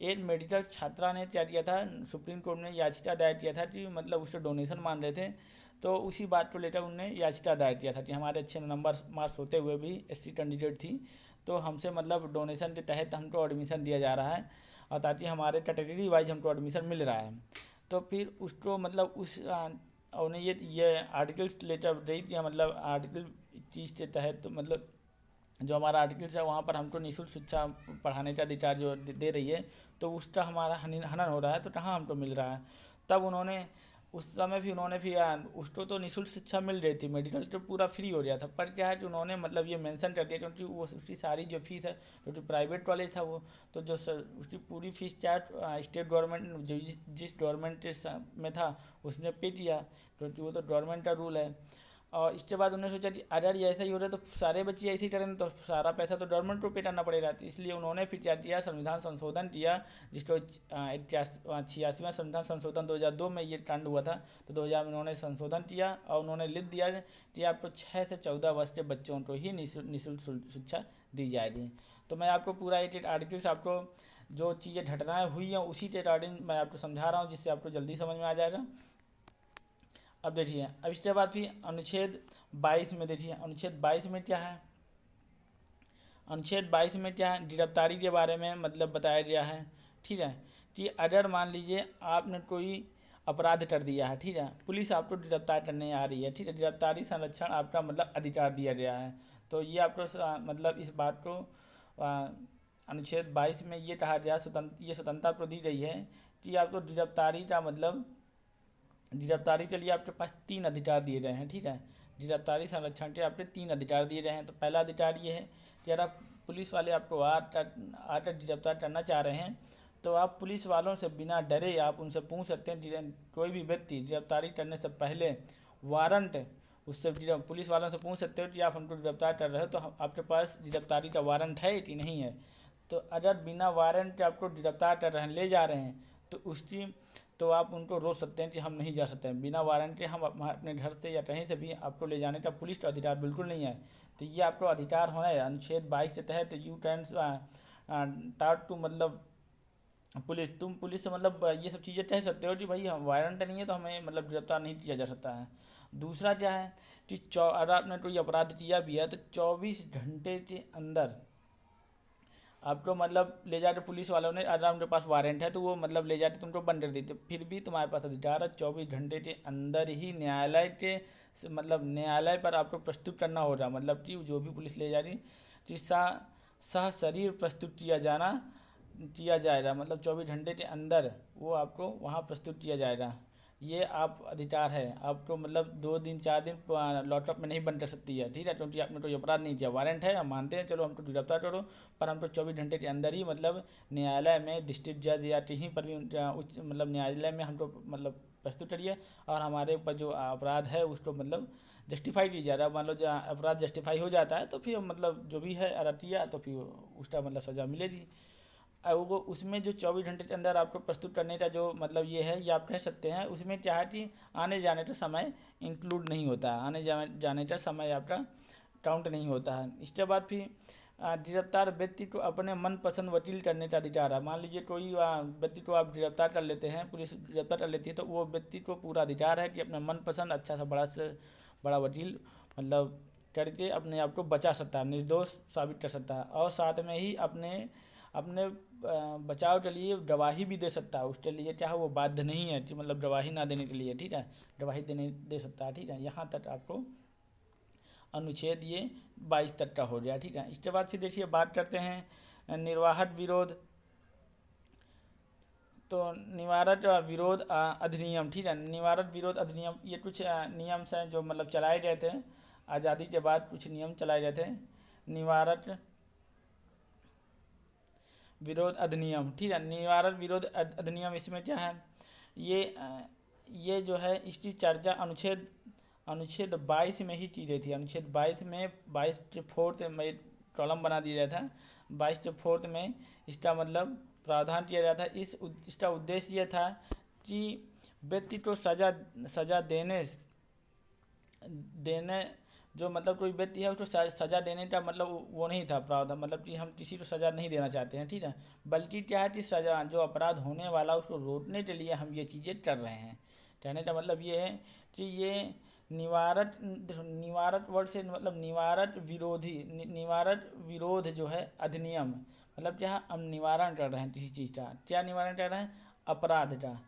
एक मेडिकल छात्रा ने क्या किया था, सुप्रीम कोर्ट में याचिका दायर किया था कि मतलब उससे डोनेशन मांग रहे थे, तो उसी बात को लेकर उन्होंने याचिका दायर किया था कि हमारे अच्छे नंबर मार्क्स होते हुए भी एससी कैंडिडेट थी, तो हमसे मतलब डोनेशन के तहत हमको एडमिशन दिया जा रहा है, और ताकि हमारे कैटेगरी वाइज हमको एडमिशन मिल रहा है। तो फिर उसको मतलब उस उन्हें ये आर्टिकल लेटर रही थी, मतलब आर्टिकल 21 के तहत, तो मतलब जो हमारा आर्टिकल है वहाँ पर हमको निःशुल्क शिक्षा पढ़ाने का अधिकार जो दे रही है, तो उसका हमारा हनन हो रहा है, तो कहाँ हमको मिल रहा है। तब उन्होंने उस समय भी उन्होंने भी उसको तो निःशुल्क शिक्षा मिल रही थी, मेडिकल तो पूरा फ्री हो गया था, पर क्या है कि उन्होंने मतलब ये मेंशन कर दिया, क्योंकि वो उसकी सारी जो फीस है, क्योंकि प्राइवेट कॉलेज था वो, तो जो उसकी पूरी फीस चाहे स्टेट गवर्नमेंट जो जिस गवर्नमेंट में था उसने पे किया, क्योंकि वो तो गवर्नमेंट का रूल है। और इसके बाद उन्होंने सोचा कि अगर ये ऐसा ही हो रहा है तो सारे बच्चे ऐसे ही करेंगे, तो सारा पैसा तो गवर्नमेंट को पे करना पड़ेगा, तो इसलिए उन्होंने फिर क्या किया, संविधान संशोधन किया, जिसको 86वां संविधान संशोधन 2002 में ये कांड हुआ था। तो 2000 में उन्होंने संशोधन किया और उन्होंने लिख दिया कि आपको 6 से 14 वर्ष के बच्चों को ही निःशुल्क शिक्षा दी जाएगी। तो मैं आपको पूरा एक आर्टिकल्स, आपको जो चीज़ें घटनाएँ हुई हैं उसी के अकॉर्डिंग मैं आपको समझा रहा हूँ, जिससे आपको जल्दी समझ में आ जाएगा। अब देखिए, अब इसके बाद भी अनुच्छेद 22 में देखिए, अनुच्छेद 22 में क्या है, अनुच्छेद 22 में क्या है, गिरफ्तारी के बारे में मतलब बताया गया है। ठीक है, कि अगर मान लीजिए आपने कोई अपराध कर दिया है, ठीक है, पुलिस आपको गिरफ्तार करने आ रही है, ठीक है, गिरफ्तारी संरक्षण आपका मतलब अधिकार दिया गया है। तो ये आपको मतलब इस बात को अनुच्छेद 22 में ये कहा गया, ये स्वतंत्रता को दी गई है कि आपको गिरफ्तारी का मतलब, गिरफ्तारी के लिए आपके पास 3 अधिकार दिए गए हैं। ठीक है, गिरफ्तारी संरक्षण के आपके 3 अधिकार दिए गए हैं। तो पहला अधिकार ये है कि अगर आप पुलिस वाले आपको आकर गिरफ्तार करना चाह रहे हैं, तो आप पुलिस वालों से बिना डरे आप उनसे पूछ सकते हैं। कोई भी व्यक्ति गिरफ्तारी करने से पहले वारंट उससे पुलिस वालों से पूछ सकते हो कि आप हमको गिरफ्तार कर रहे हो, तो आपके पास गिरफ्तारी का वारंट है कि नहीं है। तो अगर बिना वारंट के आपको गिरफ्तार कर रहे हैं, ले जा रहे हैं, तो उसकी तो आप उनको रोक सकते हैं कि हम नहीं जा सकते हैं, बिना वारंट के हम अपने घर से या कहीं से भी आपको ले जाने का पुलिस का अधिकार बिल्कुल नहीं है। तो ये आपको अधिकार होना है अनुच्छेद 22 के तहत। यू कैन टाट टू मतलब तुम पुलिस से मतलब ये सब चीज़ें कह सकते हो कि भाई हम वारंट नहीं है तो हमें मतलब गिरफ्तार नहीं किया जा सकता है। दूसरा क्या है कि अगर आपने कोई अपराध किया भी है तो 24 घंटे के अंदर आपको मतलब ले जाकर पुलिस वालों ने, अगर उनके पास वारंट है तो वो मतलब ले जाकर तुमको बंद कर देते, फिर भी तुम्हारे पास अधिकार है 24 घंटे के अंदर ही न्यायालय के मतलब न्यायालय पर आपको प्रस्तुत करना होगा। मतलब कि जो भी पुलिस ले जा रही कि सह शरीर प्रस्तुत किया जाएगा, मतलब 24 घंटे के अंदर वो आपको वहाँ प्रस्तुत किया जाएगा। ये आप अधिकार है, आपको मतलब 2 दिन 4 दिन लॉकअप में नहीं बंद कर सकती है। ठीक है, क्योंकि आपने कोई अपराध नहीं किया, वारंट है, हम मानते हैं, चलो हमको गिरफ्तार करो, पर हमको 24 घंटे के अंदर ही मतलब न्यायालय में डिस्ट्रिक्ट जज या कहीं पर भी उच्च मतलब न्यायालय में हमको मतलब प्रस्तुत करिए, और हमारे ऊपर जो अपराध है उसको मतलब जस्टिफाई कीजिए। अगर मान लो अपराध जस्टिफाई हो जाता है तो फिर मतलब जो भी है अरटिया, तो फिर उसका मतलब सज़ा मिलेगी। और वो उसमें जो 24 घंटे के अंदर आपको प्रस्तुत करने का जो मतलब ये है, ये आप कह सकते हैं, उसमें क्या है कि आने जाने का समय इंक्लूड नहीं होता है, आने जाने का समय आपका काउंट नहीं होता है। इसके बाद फिर गिरफ्तार व्यक्ति को अपने मनपसंद वकील करने का अधिकार है। मान लीजिए कोई व्यक्ति को आप गिरफ्तार कर लेते हैं, पुलिस गिरफ्तार कर लेती है, तो वो व्यक्ति को पूरा अधिकार है कि अपने मनपसंद अच्छा सा बड़ा वकील मतलब करके अपने आप को बचा सकता है, निर्दोष साबित कर सकता है, और साथ में ही अपने बचाव के लिए गवाही भी दे सकता है। उसके लिए क्या है, वो बाध्य नहीं है कि मतलब गवाही ना देने के लिए, ठीक है, गवाही दे सकता है। ठीक है, यहाँ तक आपको अनुच्छेद ये 22 तक का हो गया। ठीक है, इसके बाद फिर देखिए बात करते हैं निर्वाहक विरोध। तो निवारक विरोध अधिनियम, ठीक है, निवारक विरोध अधिनियम, ये कुछ नियम हैं जो मतलब चलाए गए थे आज़ादी के बाद, कुछ नियम चलाए गए थे। निवारक विरोध अधिनियम, ठीक है, निवारक विरोध अधिनियम, इसमें क्या है, ये जो है इसकी चर्चा अनुच्छेद 22 में ही की गई थी। अनुच्छेद 22 में 22 के 4th में कॉलम बना दिया था, 22 के 4th में इसका मतलब प्रावधान किया गया था। इसका उद्देश्य ये था कि व्यक्ति को सजा देने जो मतलब कोई व्यक्ति है उसको सजा देने का मतलब वो नहीं था प्रावधान, मतलब कि हम किसी को सजा नहीं देना चाहते हैं, ठीक है, बल्कि क्या है कि सजा जो अपराध होने वाला उसको रोकने के लिए हम ये चीज़ें कर रहे हैं। कहने का मतलब ये है कि ये निवारक वर्ड से मतलब निवारक विरोध जो है अधिनियम, मतलब क्या हम निवारण कर रहे हैं किसी चीज़ का। क्या निवारण कर रहे हैं? अपराध का।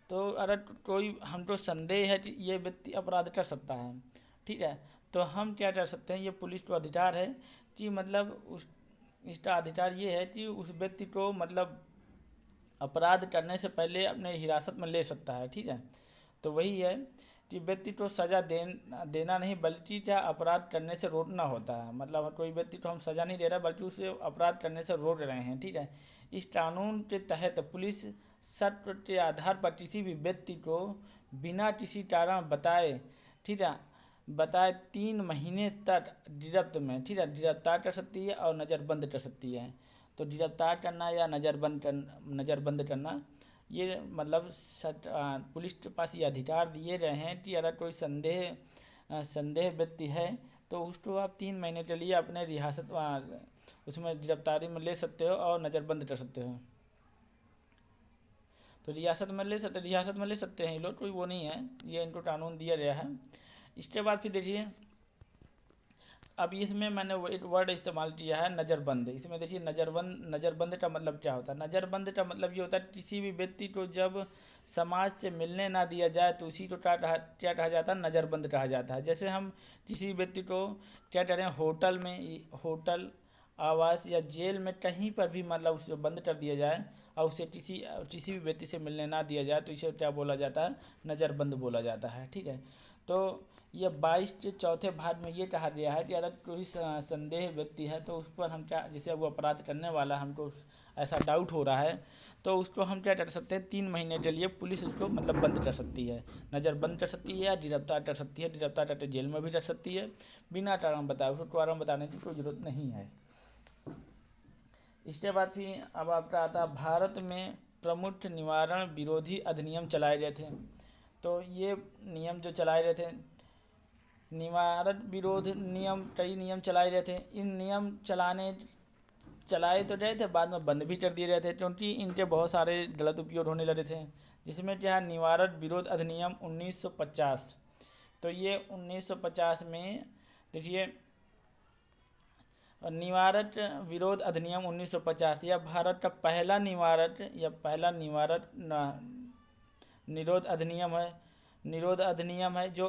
तो अगर कोई हमको संदेह है कि ये व्यक्ति अपराध कर सकता है, ठीक है, तो हम क्या कर सकते हैं, ये पुलिस को अधिकार है कि मतलब इसका अधिकार ये है कि उस व्यक्ति को मतलब अपराध करने से पहले अपने हिरासत में ले सकता है, ठीक है। तो वही है कि व्यक्ति को सज़ा देना नहीं बल्कि क्या अपराध करने से रोकना होता है। मतलब कोई व्यक्ति को हम सज़ा नहीं दे रहे बल्कि उसे अपराध करने से रोक रहे हैं, ठीक है। इस कानून के तहत पुलिस शर्त के आधार पर किसी भी व्यक्ति को बिना किसी कारण बताए, ठीक है, बताए 3 महीने तक गिरफ्त में, ठीक है, गिरफ्तार कर सकती है और नज़रबंद कर सकती है। तो गिरफ्तार करना या नज़रबंद करना ये मतलब पुलिस के पास ये अधिकार दिए गए हैं कि अगर कोई संदेह व्यक्ति है तो उसको आप 3 महीने के लिए अपने रियासत उसमें गिरफ्तारी में ले सकते हो और नज़रबंद कर सकते हो। तो रियासत में ले सकते हैं ये लोग, कोई वो नहीं है, ये इनको कानून दिया गया है। इसके बाद फिर देखिए अब इसमें मैंने एक वर्ड इस्तेमाल किया है नज़रबंद। इसमें देखिए नज़रबंद का मतलब क्या होता है? नज़रबंद का मतलब ये होता है किसी भी व्यक्ति को जब समाज से मिलने ना दिया जाए तो उसी को क्या कहा जाता है? नज़रबंद कहा जाता है। जैसे हम किसी व्यक्ति को क्या करें, होटल आवास या जेल में कहीं पर भी मतलब उसे बंद कर दिया जाए और उसे किसी भी व्यक्ति से मिलने ना दिया जाए तो इसे क्या बोला जाता है? नज़रबंद बोला जाता है, ठीक है। तो यह 22 के चौथे भाग में ये कहा गया है कि अगर कोई संदेह व्यक्ति है तो उस पर हम क्या, जैसे वो अपराध करने वाला हमको ऐसा डाउट हो रहा है तो उसको हम क्या कर सकते हैं, 3 महीने के लिए पुलिस उसको मतलब बंद कर सकती है, नज़रबंद कर सकती है या गिरफ्तार कर सकती है। गिरफ्तार करके जेल में भी रख सकती है बिना कारण बताए, उसको कारण बताने की कोई ज़रूरत नहीं है। इसके बाद फिर अब आपका आता है भारत में प्रमुख निवारण विरोधी अधिनियम चलाए गए थे। तो ये नियम जो चलाए गए थे, निवारण विरोध नियम, कई नियम चलाए गए थे। इन नियम चलाए तो गए थे, बाद में बंद भी कर दिए गए थे क्योंकि इनके बहुत सारे गलत उपयोग होने लगे थे। जिसमें क्या है, निवारण विरोध अधिनियम 1950। तो ये 1950 में देखिए निवारक विरोध अधिनियम 1950 यह भारत का पहला निरोध अधिनियम है जो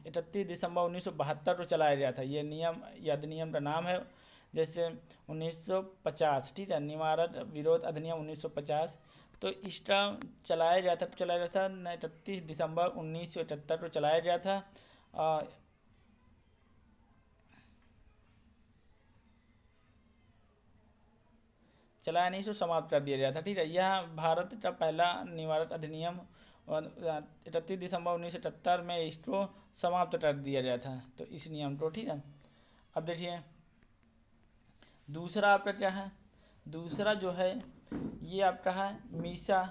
31 दिसंबर 1972 को चलाया गया था। यह अधिनियम का नाम है जैसे 1950, ठीक है, निवारक विरोध अधिनियम 1950। तो इसका चलाया गया था 31 दिसंबर 1971 को चलाया गया था। चलाया नहीं, सो समाप्त कर दिया गया था, ठीक है। यह भारत का पहला निवारक अधिनियम 31 दिसंबर 1977 में इसको समाप्त कर दिया गया था, तो इस नियम को, ठीक है। अब देखिए दूसरा आपका क्या है, दूसरा जो है ये आपका है मीसा।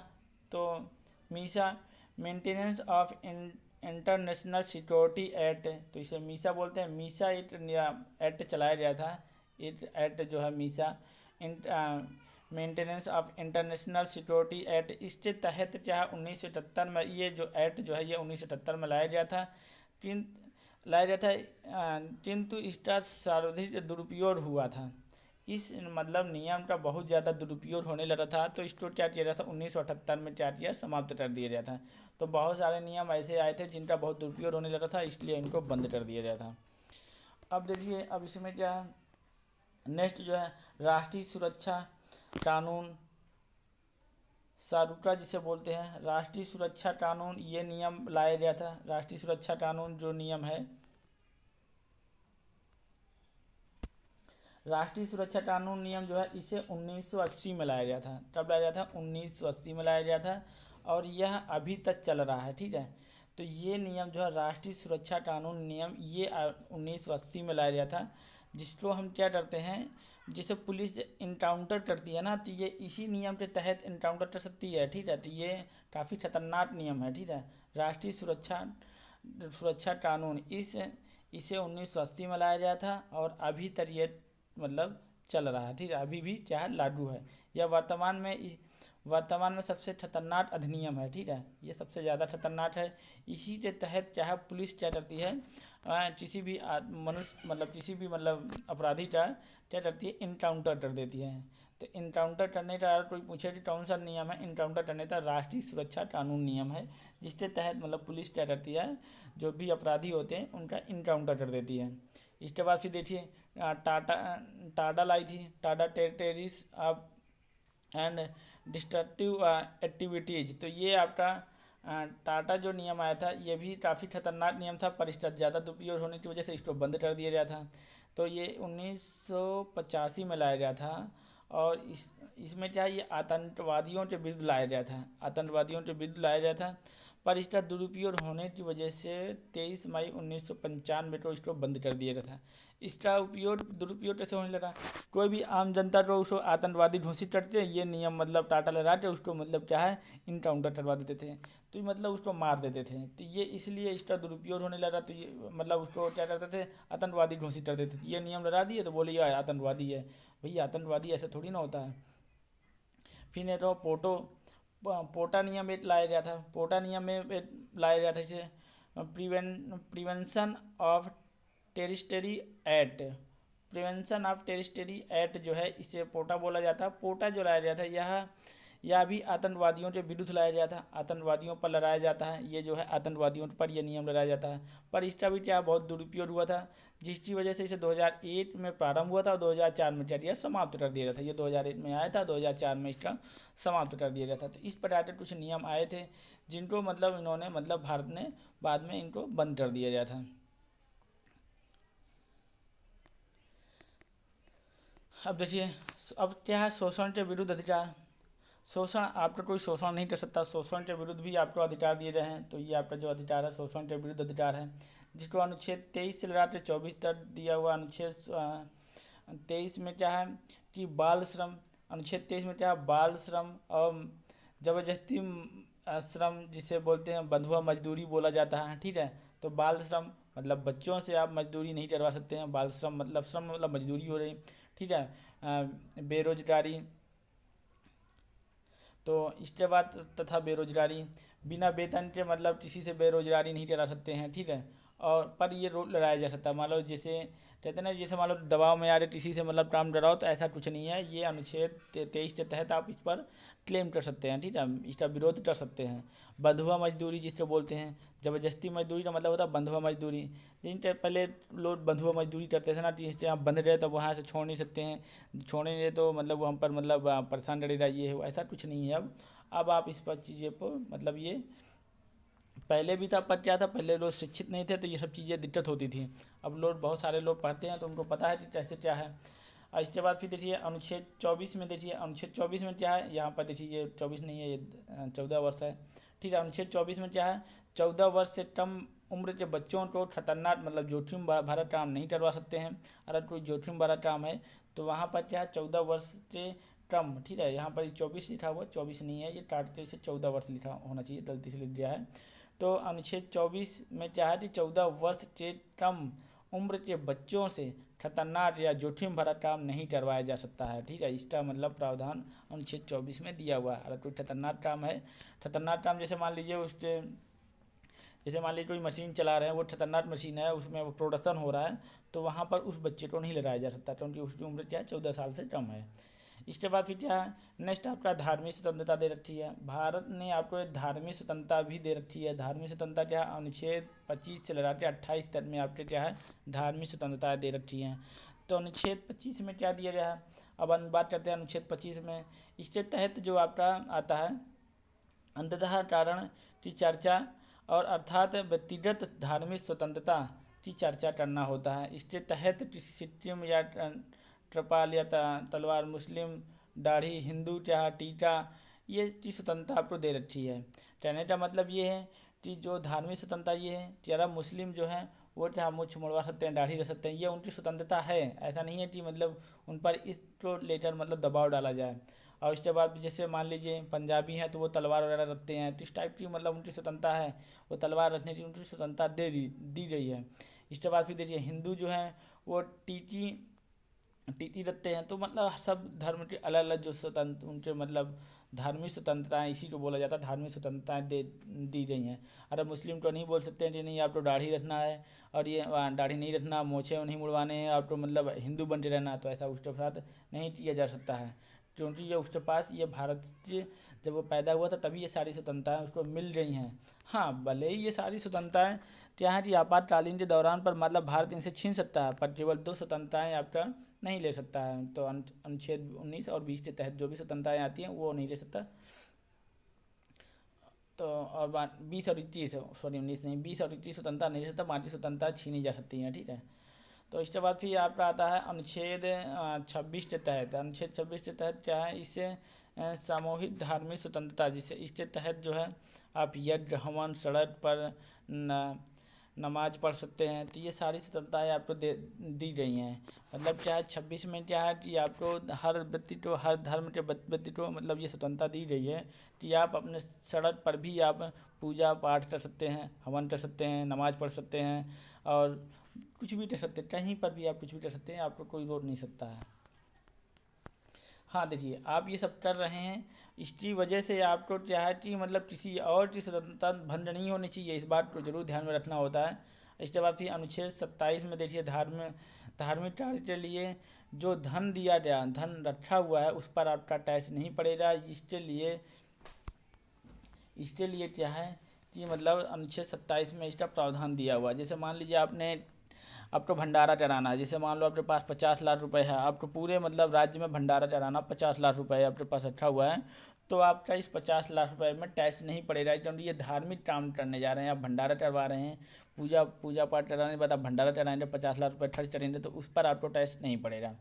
तो Misa maintenance of international security act, तो इसे मीसा बोलते हैं। मीसा एक एक्ट चलाया गया था, एक एक्ट जो है Misa maintenance of international security act. इसके तहत क्या है 1977 में ये जो एक्ट जो है ये 1977 में लाया गया था, किंतु इसका सर्वाधिक दुरुपयोग हुआ था। इस मतलब नियम का बहुत ज़्यादा दुरुपयोग होने लगा था, तो इसको क्या किया गया था 1978 में क्या किया, समाप्त कर दिया गया था। तो बहुत सारे नियम ऐसे आए थे जिनका बहुत दुरुपयोग होने लगा था, इसलिए इनको बंद कर दिया गया था। अब देखिए अब इसमें क्या है, नेक्स्ट जो है राष्ट्रीय सुरक्षा कानून, सारूका जिसे बोलते हैं, राष्ट्रीय सुरक्षा कानून, ये नियम लाया गया था। राष्ट्रीय सुरक्षा कानून जो नियम है, राष्ट्रीय सुरक्षा कानून नियम जो है इसे 1980 में लाया गया था। कब लाया गया था? 1980 में लाया गया था और यह अभी तक चल रहा है, ठीक है। तो ये नियम जो है राष्ट्रीय सुरक्षा कानून नियम ये 1980 में लाया गया था, जिसको हम क्या करते हैं, जिसे पुलिस इनकाउंटर करती है ना, तो ये इसी नियम के तहत इनकाउंटर कर सकती है, ठीक है। तो ये काफ़ी खतरनाक नियम है, ठीक है। राष्ट्रीय सुरक्षा सुरक्षा कानून इसे 1980 में लाया गया था और अभी तक ये मतलब चल रहा है, ठीक है, अभी भी क्या है, लागू है। यह वर्तमान में सबसे खतरनाक अधिनियम है, ठीक है, ये सबसे ज़्यादा खतरनाक है। इसी के तहत क्या है, पुलिस क्या करती है, किसी भी मनुष्य मतलब किसी भी मतलब अपराधी का क्या करती है, इनकाउंटर कर देती है। तो इनकाउंटर करने का अगर कोई पूछे कि कौन सा नियम है, इनकाउंटर करने का राष्ट्रीय सुरक्षा कानून नियम है, जिसके तहत मतलब पुलिस क्या करती है, जो भी अपराधी होते हैं उनका इनकाउंटर कर देती है। इसके बाद फिर देखिए टाटा लाई थी, Tata terrorist and destructive activities. तो ये आपका टाटा जो नियम आया था, ये भी काफ़ी खतरनाक नियम था, पर इसका ज़्यादा दुरुपयोग होने की वजह से इसको बंद कर दिया गया था। तो ये 1985 में लाया गया था और इसमें क्या, ये आतंकवादियों के विरुद्ध लाया गया था, आतंकवादियों के विरुद्ध लाया गया था। पर इसका दुरुपयोग होने की वजह से 23 मई 1995 को इसको बंद कर दिया गया था। इसका दुरुपयोग कैसे होने लगा, कोई भी आम जनता को उसको आतंकवादी घोषित करते, ये नियम मतलब टाटा लगा के उसको मतलब क्या है, इनकाउंटर करवा देते थे, तो मतलब उसको मार देते थे। तो ये इसलिए इसका दुरुपयोग होने लगा, तो ये मतलब उसको क्या करते थे, आतंकवादी घोषित कर देते थे। ये नियम लगा दिए तो बोले यार आतंकवादी है, भैया आतंकवादी ऐसा थोड़ी ना होता है। फिर नहीं तो पोटा नियम एक लाया गया था, पोटा नियम में एक लाया गया था इसे prevention of terrorism act, prevention of terrorism act जो है, इसे पोटा बोला जाता है। पोटा जो लाया गया था यह भी आतंकवादियों के विरुद्ध लाया गया था, आतंकवादियों पर लड़ाया जाता है, ये जो है आतंकवादियों पर यह नियम लगाया जाता है। पर इसका भी क्या बहुत दुरुपयोग हुआ था, जिसकी वजह से इसे 2001 में प्रारंभ हुआ था और 2004 में क्या दिया, समाप्त कर दिया गया था। ये 2001 में आया था, 2004 में इसका समाप्त कर दिया गया था। तो इस प्रकार के कुछ नियम आए थे जिनको मतलब इन्होंने मतलब भारत ने बाद में इनको बंद कर दिया गया था। अब देखिए, अब क्या है, शोषण के विरुद्ध अधिकार। शोषण, आपका कोई शोषण नहीं कर सकता, शोषण के विरुद्ध भी आपको अधिकार दिए गए हैं। तो ये आपका जो अधिकार है, शोषण के विरुद्ध अधिकार है, जिसको अनुच्छेद 23 से लगाकर 24 तक दिया हुआ। अनुच्छेद 23 में क्या है कि बाल श्रम, अनुच्छेद 23 में क्या है, बाल श्रम और जबरदस्ती श्रम, जिसे बोलते हैं बंधुआ मजदूरी बोला जाता है, ठीक है। तो बाल श्रम मतलब बच्चों से आप मजदूरी नहीं करवा सकते हैं, बाल श्रम मतलब मजदूरी हो रही, ठीक है। बेरोजगारी, तो इसके बाद तथा बेरोजगारी, बिना वेतन के मतलब किसी से बेरोजगारी नहीं करा सकते हैं, ठीक है। और पर ये रोक लगाया जा सकता है, मान लो जैसे कहते हैं ना, जैसे मान लो दबाव में आ रहे किसी से मतलब काम कराओ, तो ऐसा कुछ नहीं है। ये अनुच्छेद 23 के तहत आप इस पर क्लेम कर सकते हैं, ठीक है, इसका विरोध कर सकते हैं। बंधुआ मजदूरी जिसको बोलते हैं, जबरदस्ती मजदूरी का मतलब होता है बंधुआ मजदूरी। जिनके पहले लोग बंधुआ मजदूरी करते थे ना, जिससे आप बंध रहे तो वहाँ से छोड़ नहीं सकते हैं, छोड़ेंगे तो मतलब हम पर मतलब परेशान करेगा, ये है, ऐसा कुछ नहीं है। अब आप इस पर चीज़ें को मतलब ये पहले भी था, पर क्या था, पहले लोग शिक्षित नहीं थे तो ये सब चीज़ें दिक्कत होती थी। अब लोग बहुत सारे लोग पढ़ते हैं तो उनको पता है कि कैसे क्या है। और इसके बाद फिर देखिए अनुच्छेद 24 में, देखिए अनुच्छेद 24 में क्या है, यहाँ पर देखिए ये 24 नहीं है, ये 14 वर्ष है, ठीक है। अनुच्छेद 24 में क्या है, 14 वर्ष से कम उम्र के बच्चों को खतरनाक मतलब जोखिम भरा काम नहीं करवा सकते हैं। अगर कोई जोखिम भरा काम है तो वहाँ पर क्या है, 14 वर्ष से कम, ठीक है। यहाँ पर 24 लिखा हुआ, 24 नहीं है, ये काटते से 14 वर्ष लिखा होना चाहिए, गलती से लिख गया है। तो अनुच्छेद 24 में क्या है कि 14 वर्ष के कम उम्र के बच्चों से खतरनाक या जोखिम भरा काम नहीं करवाया जा सकता है, ठीक है। इसका मतलब प्रावधान अनुच्छेद 24 में दिया हुआ है। अगर कोई खतरनाक काम है, खतरनाक काम जैसे मान लीजिए उसके, जैसे मान लीजिए कोई मशीन चला रहे हैं, वो खतरनाक मशीन है, उसमें वो प्रोडक्शन हो रहा है, तो वहाँ पर उस बच्चे को नहीं लगाया जा सकता, क्योंकि उसकी उम्र क्या है, 14 साल से कम है। इसके बाद फिर क्या है, नेक्स्ट आपका धार्मिक स्वतंत्रता दे रखी है। भारत ने आपको एक धार्मिक स्वतंत्रता भी दे रखी है। धार्मिक स्वतंत्रता क्या है, अनुच्छेद 25 से लगा के 28 तक में आपके क्या है, धार्मिक स्वतंत्रता दे रखी है। तो अनुच्छेद 25 में क्या दिया गया है, अब हम बात करते हैं अनुच्छेद 25 में। इसके तहत जो आपका आता है, अंततः कारण की चर्चा और अर्थात व्यक्तिगत धार्मिक स्वतंत्रता की चर्चा करना होता है। इसके तहत सिक्किम या कृपाल या तलवार, मुस्लिम दाढ़ी, हिंदू क्या टीका, ये की स्वतंत्रता आपको दे रखी है। कहने का मतलब ये है कि जो धार्मिक स्वतंत्रता ये है कि अगर मुस्लिम जो है वो चाहे मूछ मुड़वा सकते हैं, दाढ़ी रख सकते हैं, ये उनकी स्वतंत्रता है। ऐसा नहीं है कि मतलब उन पर इस तो लेटर मतलब दबाव डाला जाए। और इसके बाद जैसे मान लीजिए पंजाबी हैं तो वो तलवार वगैरह रखते हैं, तो इस टाइप की मतलब उनकी स्वतंत्रता है, वो तलवार रखने की उनकी स्वतंत्रता दी गई है। इसके बाद फिर देखिए हिंदू जो हैं वो टीकी टीटी रखते हैं। तो मतलब सब धर्म के अलग अलग जो स्वतंत्र उनके मतलब धार्मिक स्वतंत्रताएं, इसी को बोला जाता है धार्मिक स्वतंत्रताएं दी गई हैं। अरे मुस्लिम तो नहीं बोल सकते हैं कि नहीं आपको दाढ़ी रखना है और ये दाढ़ी नहीं रखना, मोछे नहीं मुड़वाने हैं, आपको मतलब हिंदू बनते रहना, तो ऐसा उसके साथ नहीं किया जा सकता है, क्योंकि ये उसके पास ये भारत के जब वो पैदा हुआ था तभी ये सारी स्वतंत्रताएं उसको मिल गई हैं। हाँ, भले ही ये सारी स्वतंत्रताएं क्या है कि आपातकालीन के दौरान पर मतलब भारत इनसे छीन सकता है, पर केवल 2 स्वतंत्रताएं आपका नहीं ले सकता है। तो अनुच्छेद 19 और 20 के तहत जो भी स्वतंत्रताएं आती हैं वो नहीं ले सकता। तो और 20 और 21 सॉरी 19 नहीं 20 और 21 स्वतंत्रता नहीं ले सकता, बाकी स्वतंत्रता छीनी जा सकती हैं, ठीक है। तो इसके बाद फिर आपका आता है अनुच्छेद 26 के तहत। अनुच्छेद 26 के तहत क्या है, इससे सामूहिक धार्मिक स्वतंत्रता, जिससे इसके तहत जो है आप यज्ञ हवन सड़क पर नमाज पढ़ सकते हैं। तो ये सारी स्वतंत्रताएँ आपको दी गई हैं। मतलब क्या है 26 में क्या है कि आपको हर व्यक्ति को, हर धर्म के व्यक्ति को मतलब ये स्वतंत्रता दी गई है कि आप अपने सड़क पर भी आप पूजा पाठ कर सकते हैं, हवन कर सकते हैं, नमाज पढ़ सकते हैं और कुछ भी कर सकते हैं, कहीं पर भी आप कुछ भी कर सकते हैं, आपको कोई रोक नहीं सकता है। हाँ देखिए, आप ये सब कर रहे हैं, इसकी वजह से आपको क्या है कि मतलब किसी और की स्वतंत्रता भंग नहीं होनी चाहिए, इस बात को जरूर ध्यान में रखना होता है। इसके बाद फिर अनुच्छेद 27 में देखिए धार्मिक कार्य के लिए जो धन दिया गया, धन रखा हुआ है, उस पर आपका टैक्स नहीं पड़ेगा। इसके लिए क्या है कि मतलब अनुच्छेद 27 में इसका प्रावधान दिया हुआ है। जैसे मान लीजिए आपको भंडारा चढ़ाना है, जैसे मान लो आपके पास 50 लाख रुपए है, आपको पूरे मतलब राज्य में भंडारा चढ़ाना 50 लाख रुपए आपके पास रखा हुआ है, तो आपका इस 50 लाख रुपए में टैक्स नहीं पड़ेगा, क्योंकि ये धार्मिक काम करने जा रहे हैं, आप भंडारा चढ़वा रहे हैं, पूजा पाठ कराने के बाद आप भंडारा चढ़ाएंगे, 50 लाख रुपये खर्च करेंगे, तो उस पर आपको टैक्स नहीं पड़ेगा।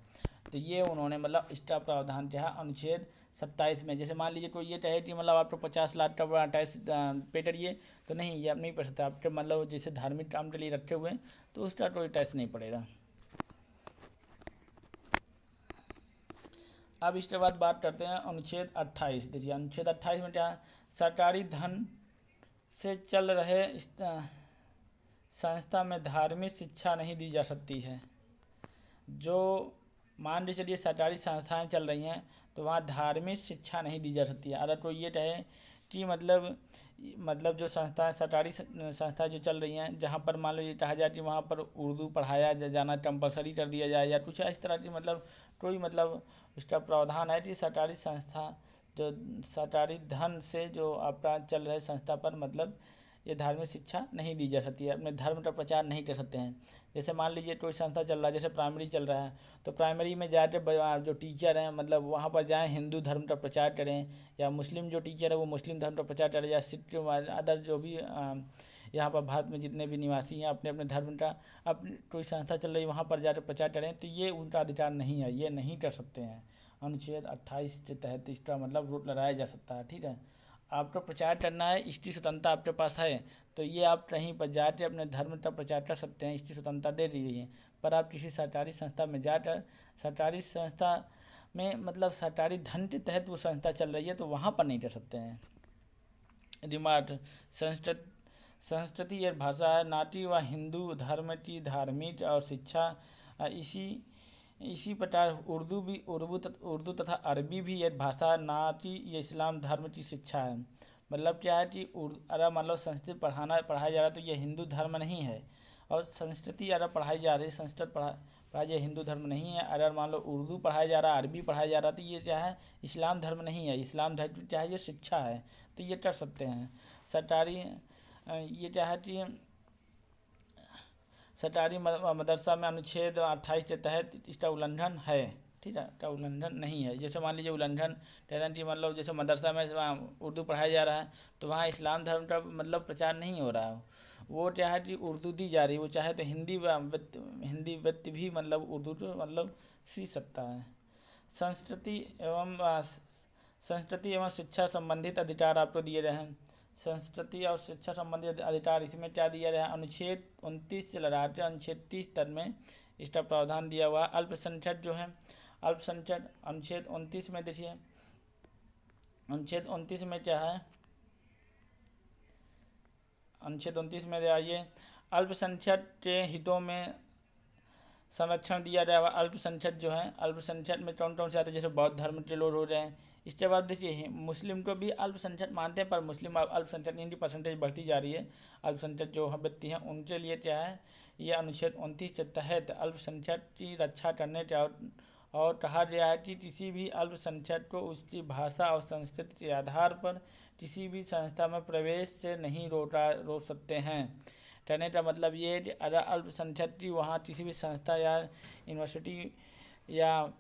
तो ये उन्होंने मतलब इसका प्रावधान क्या है अनुच्छेद 27 में। जैसे मान लीजिए कोई ये चाहे कि मतलब आपको 50 लाख का टैक्स पे करिए, तो नहीं, ये आप नहीं पढ़ सकते, आपके मतलब जैसे धार्मिक काम के लिए रखे हुए हैं तो उसका कोई टैक्स नहीं पड़ेगा। अब इसके बाद बात करते हैं अनुच्छेद 28। देखिए अनुच्छेद 28 में क्या, सरकारी धन से चल रहे संस्था में धार्मिक शिक्षा नहीं दी जा सकती है। जो मान लीजिए चलिए सरकारी संस्थाएं चल रही हैं तो वहाँ धार्मिक शिक्षा नहीं दी जा सकती है। अगर कोई ये कहे कि मतलब जो संस्थाएं सरकारी संस्थाएं जो चल रही हैं, जहाँ पर मान लो ये कहा जाए कि वहाँ पर उर्दू पढ़ाया जाना कंपलसरी कर दिया जाए या कुछ इस तरह की मतलब कोई मतलब उसका प्रावधान है कि सरकारी संस्था जो सरकारी धन से जो आपका चल रहे संस्था पर मतलब ये धार्मिक शिक्षा नहीं दी जा सकती है, अपने धर्म का प्रचार नहीं कर सकते हैं। जैसे मान लीजिए कोई संस्था चल रहा है, जैसे प्राइमरी चल रहा है, तो प्राइमरी में जाकर जो टीचर हैं मतलब वहाँ पर जाएं हिंदू धर्म का प्रचार करें, या मुस्लिम जो टीचर है वो मुस्लिम धर्म का प्रचार करें, या सिख अदर जो भी यहाँ पर भारत में जितने भी निवासी हैं अपने अपने धर्म का अपनी कोई संस्था चल रही है वहाँ पर जाकर प्रचार करें, तो ये उनका अधिकार नहीं है, ये नहीं कर सकते हैं। अनुच्छेद 28 के तहत इसका मतलब रोक लगाया जा सकता है, ठीक है। आपको प्रचार करना है, इसकी स्वतंत्रता आपके पास है, तो ये आप कहीं पर जाकर अपने धर्म का प्रचार कर सकते हैं, इसकी स्वतंत्रता दे दी गई है। पर आप किसी सरकारी संस्था में जाकर सरकारी संस्था में मतलब सरकारी धन के तहत वो संस्था चल रही है तो वहाँ पर नहीं कर सकते हैं। रिमार्क, संस्कृति और भाषा नाटी व हिंदू धर्म की धार्मिक और शिक्षा इसी प्रकार उर्दू तथा अरबी भी एक भाषा ना कि ये इस्लाम धर्म की शिक्षा है। मतलब क्या है कि अरब मान लो संस्कृत पढ़ाया जा रहा है तो ये हिंदू धर्म नहीं है, और संस्कृति अरब पढ़ाई जा रही है, संस्कृत पढ़ाई ये हिंदू धर्म नहीं है। अगर मान लो उर्दू पढ़ाया जा रहा है, अरबी पढ़ाया जा रहा है, तो ये क्या है इस्लाम धर्म नहीं है, इस्लाम धर्म क्या है ये शिक्षा है, तो ये कर सकते हैं। सरकारी ये क्या है कि सरकारी मदरसा में अनुच्छेद 28 के तहत इसका उल्लंघन है, ठीक है, इसका उल्लंघन नहीं है। जैसे मान लीजिए उल्लंघन ठहरा कि मतलब जैसे मदरसा में उर्दू पढ़ाया जा रहा है तो वहाँ इस्लाम धर्म का मतलब प्रचार नहीं हो रहा है, वो क्या है कि उर्दू दी जा रही है, वो चाहे तो हिंदी व्यक्ति भी मतलब उर्दू तो मतलब सीख सकता है। संस्कृति एवं शिक्षा संबंधित अधिकार आपको दिए गए हैं। संस्कृति और शिक्षा संबंधी अधिकार, इसमें क्या दिया गया है, अनुच्छेद 29 से लड़ाते अनुच्छेद 30 तक में इसका प्रावधान दिया हुआ। अल्पसंख्यक जो है, अल्पसंख्यक अनुच्छेद 29 में देखिए, अनुच्छेद 29 में क्या है, अनुच्छेद 29 में आइए, अल्पसंख्यक के हितों में संरक्षण दिया जाएगा। अल्पसंख्यक जो है, अल्पसंख्यक में कौन कौन से आते हैं, जैसे बौद्ध धर्म के लोग हो रहे हैं। इसके बाद देखिए मुस्लिम को भी अल्पसंख्यक मानते हैं, पर मुस्लिम अल्पसंख्यक इनकी परसेंटेज बढ़ती जा रही है। अल्पसंख्यक जो व्यक्ति हैं उनके लिए क्या है, ये अनुच्छेद 29 के तहत अल्पसंख्यक की रक्षा करने का और कहा गया है कि किसी भी अल्पसंख्यक को उसकी भाषा और संस्कृति के आधार पर किसी भी संस्था में प्रवेश से नहीं रोक सकते हैं। कहने का मतलब ये है कि अगर अल्पसंख्यक की वहाँ किसी भी संस्था या यूनिवर्सिटी या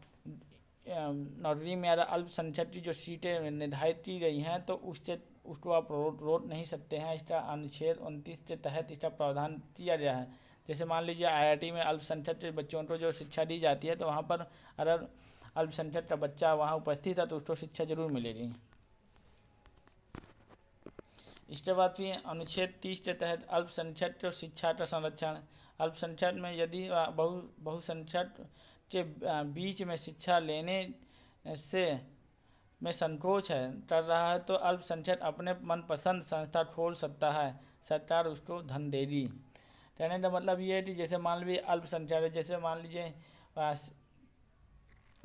नौकरी में अगर अल्पसंख्यक की जो सीटें निर्धारित की गई हैं तो उसको आप रोक नहीं सकते हैं। इसका अनुच्छेद 29 के तहत इसका प्रावधान किया गया है। जैसे मान लीजिए IIT में अल्पसंख्यक के बच्चों को जो शिक्षा दी जाती है, तो वहाँ पर अगर अल्पसंख्यक का बच्चा वहाँ उपस्थित है तो उसको शिक्षा जरूर मिलेगी। इसके बाद फिर अनुच्छेद 30 के तहत अल्पसंख्यक को शिक्षा का संरक्षण। अल्पसंख्यक में यदि बहुसंख्यक के बीच में शिक्षा लेने से में संकोच कर रहा है तो अल्पसंख्यक अपने मनपसंद संस्था खोल सकता है, सरकार उसको धन देगी। कहने का मतलब ये है कि जैसे मान लीजिए अल्पसंख्यक है, जैसे मान लीजिए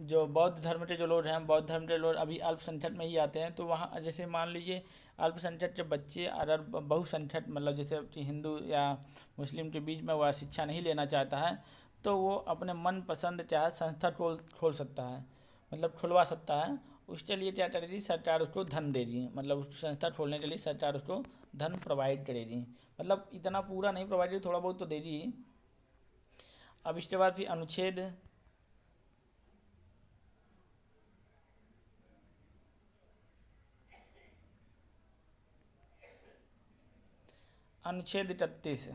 जो बौद्ध धर्म के जो लोग हैं, बौद्ध धर्म के लोग अभी अल्पसंख्यक में ही आते हैं, तो वहाँ जैसे मान लीजिए अल्पसंख्यक के बच्चे अगर बहुसंख्यक मतलब जैसे हिंदू या मुस्लिम के बीच में वह शिक्षा नहीं लेना चाहता है तो वो अपने मनपसंद क्या संस्था खोल सकता है, मतलब खुलवा सकता है। उसके लिए क्या करेगी, सरकार उसको धन देगी, मतलब उस संस्था खोलने के लिए सरकार उसको धन प्रोवाइड करेगी। मतलब इतना पूरा नहीं प्रोवाइड करेगी, थोड़ा बहुत तो देगी। अब इसके बाद फिर अनुच्छेद 31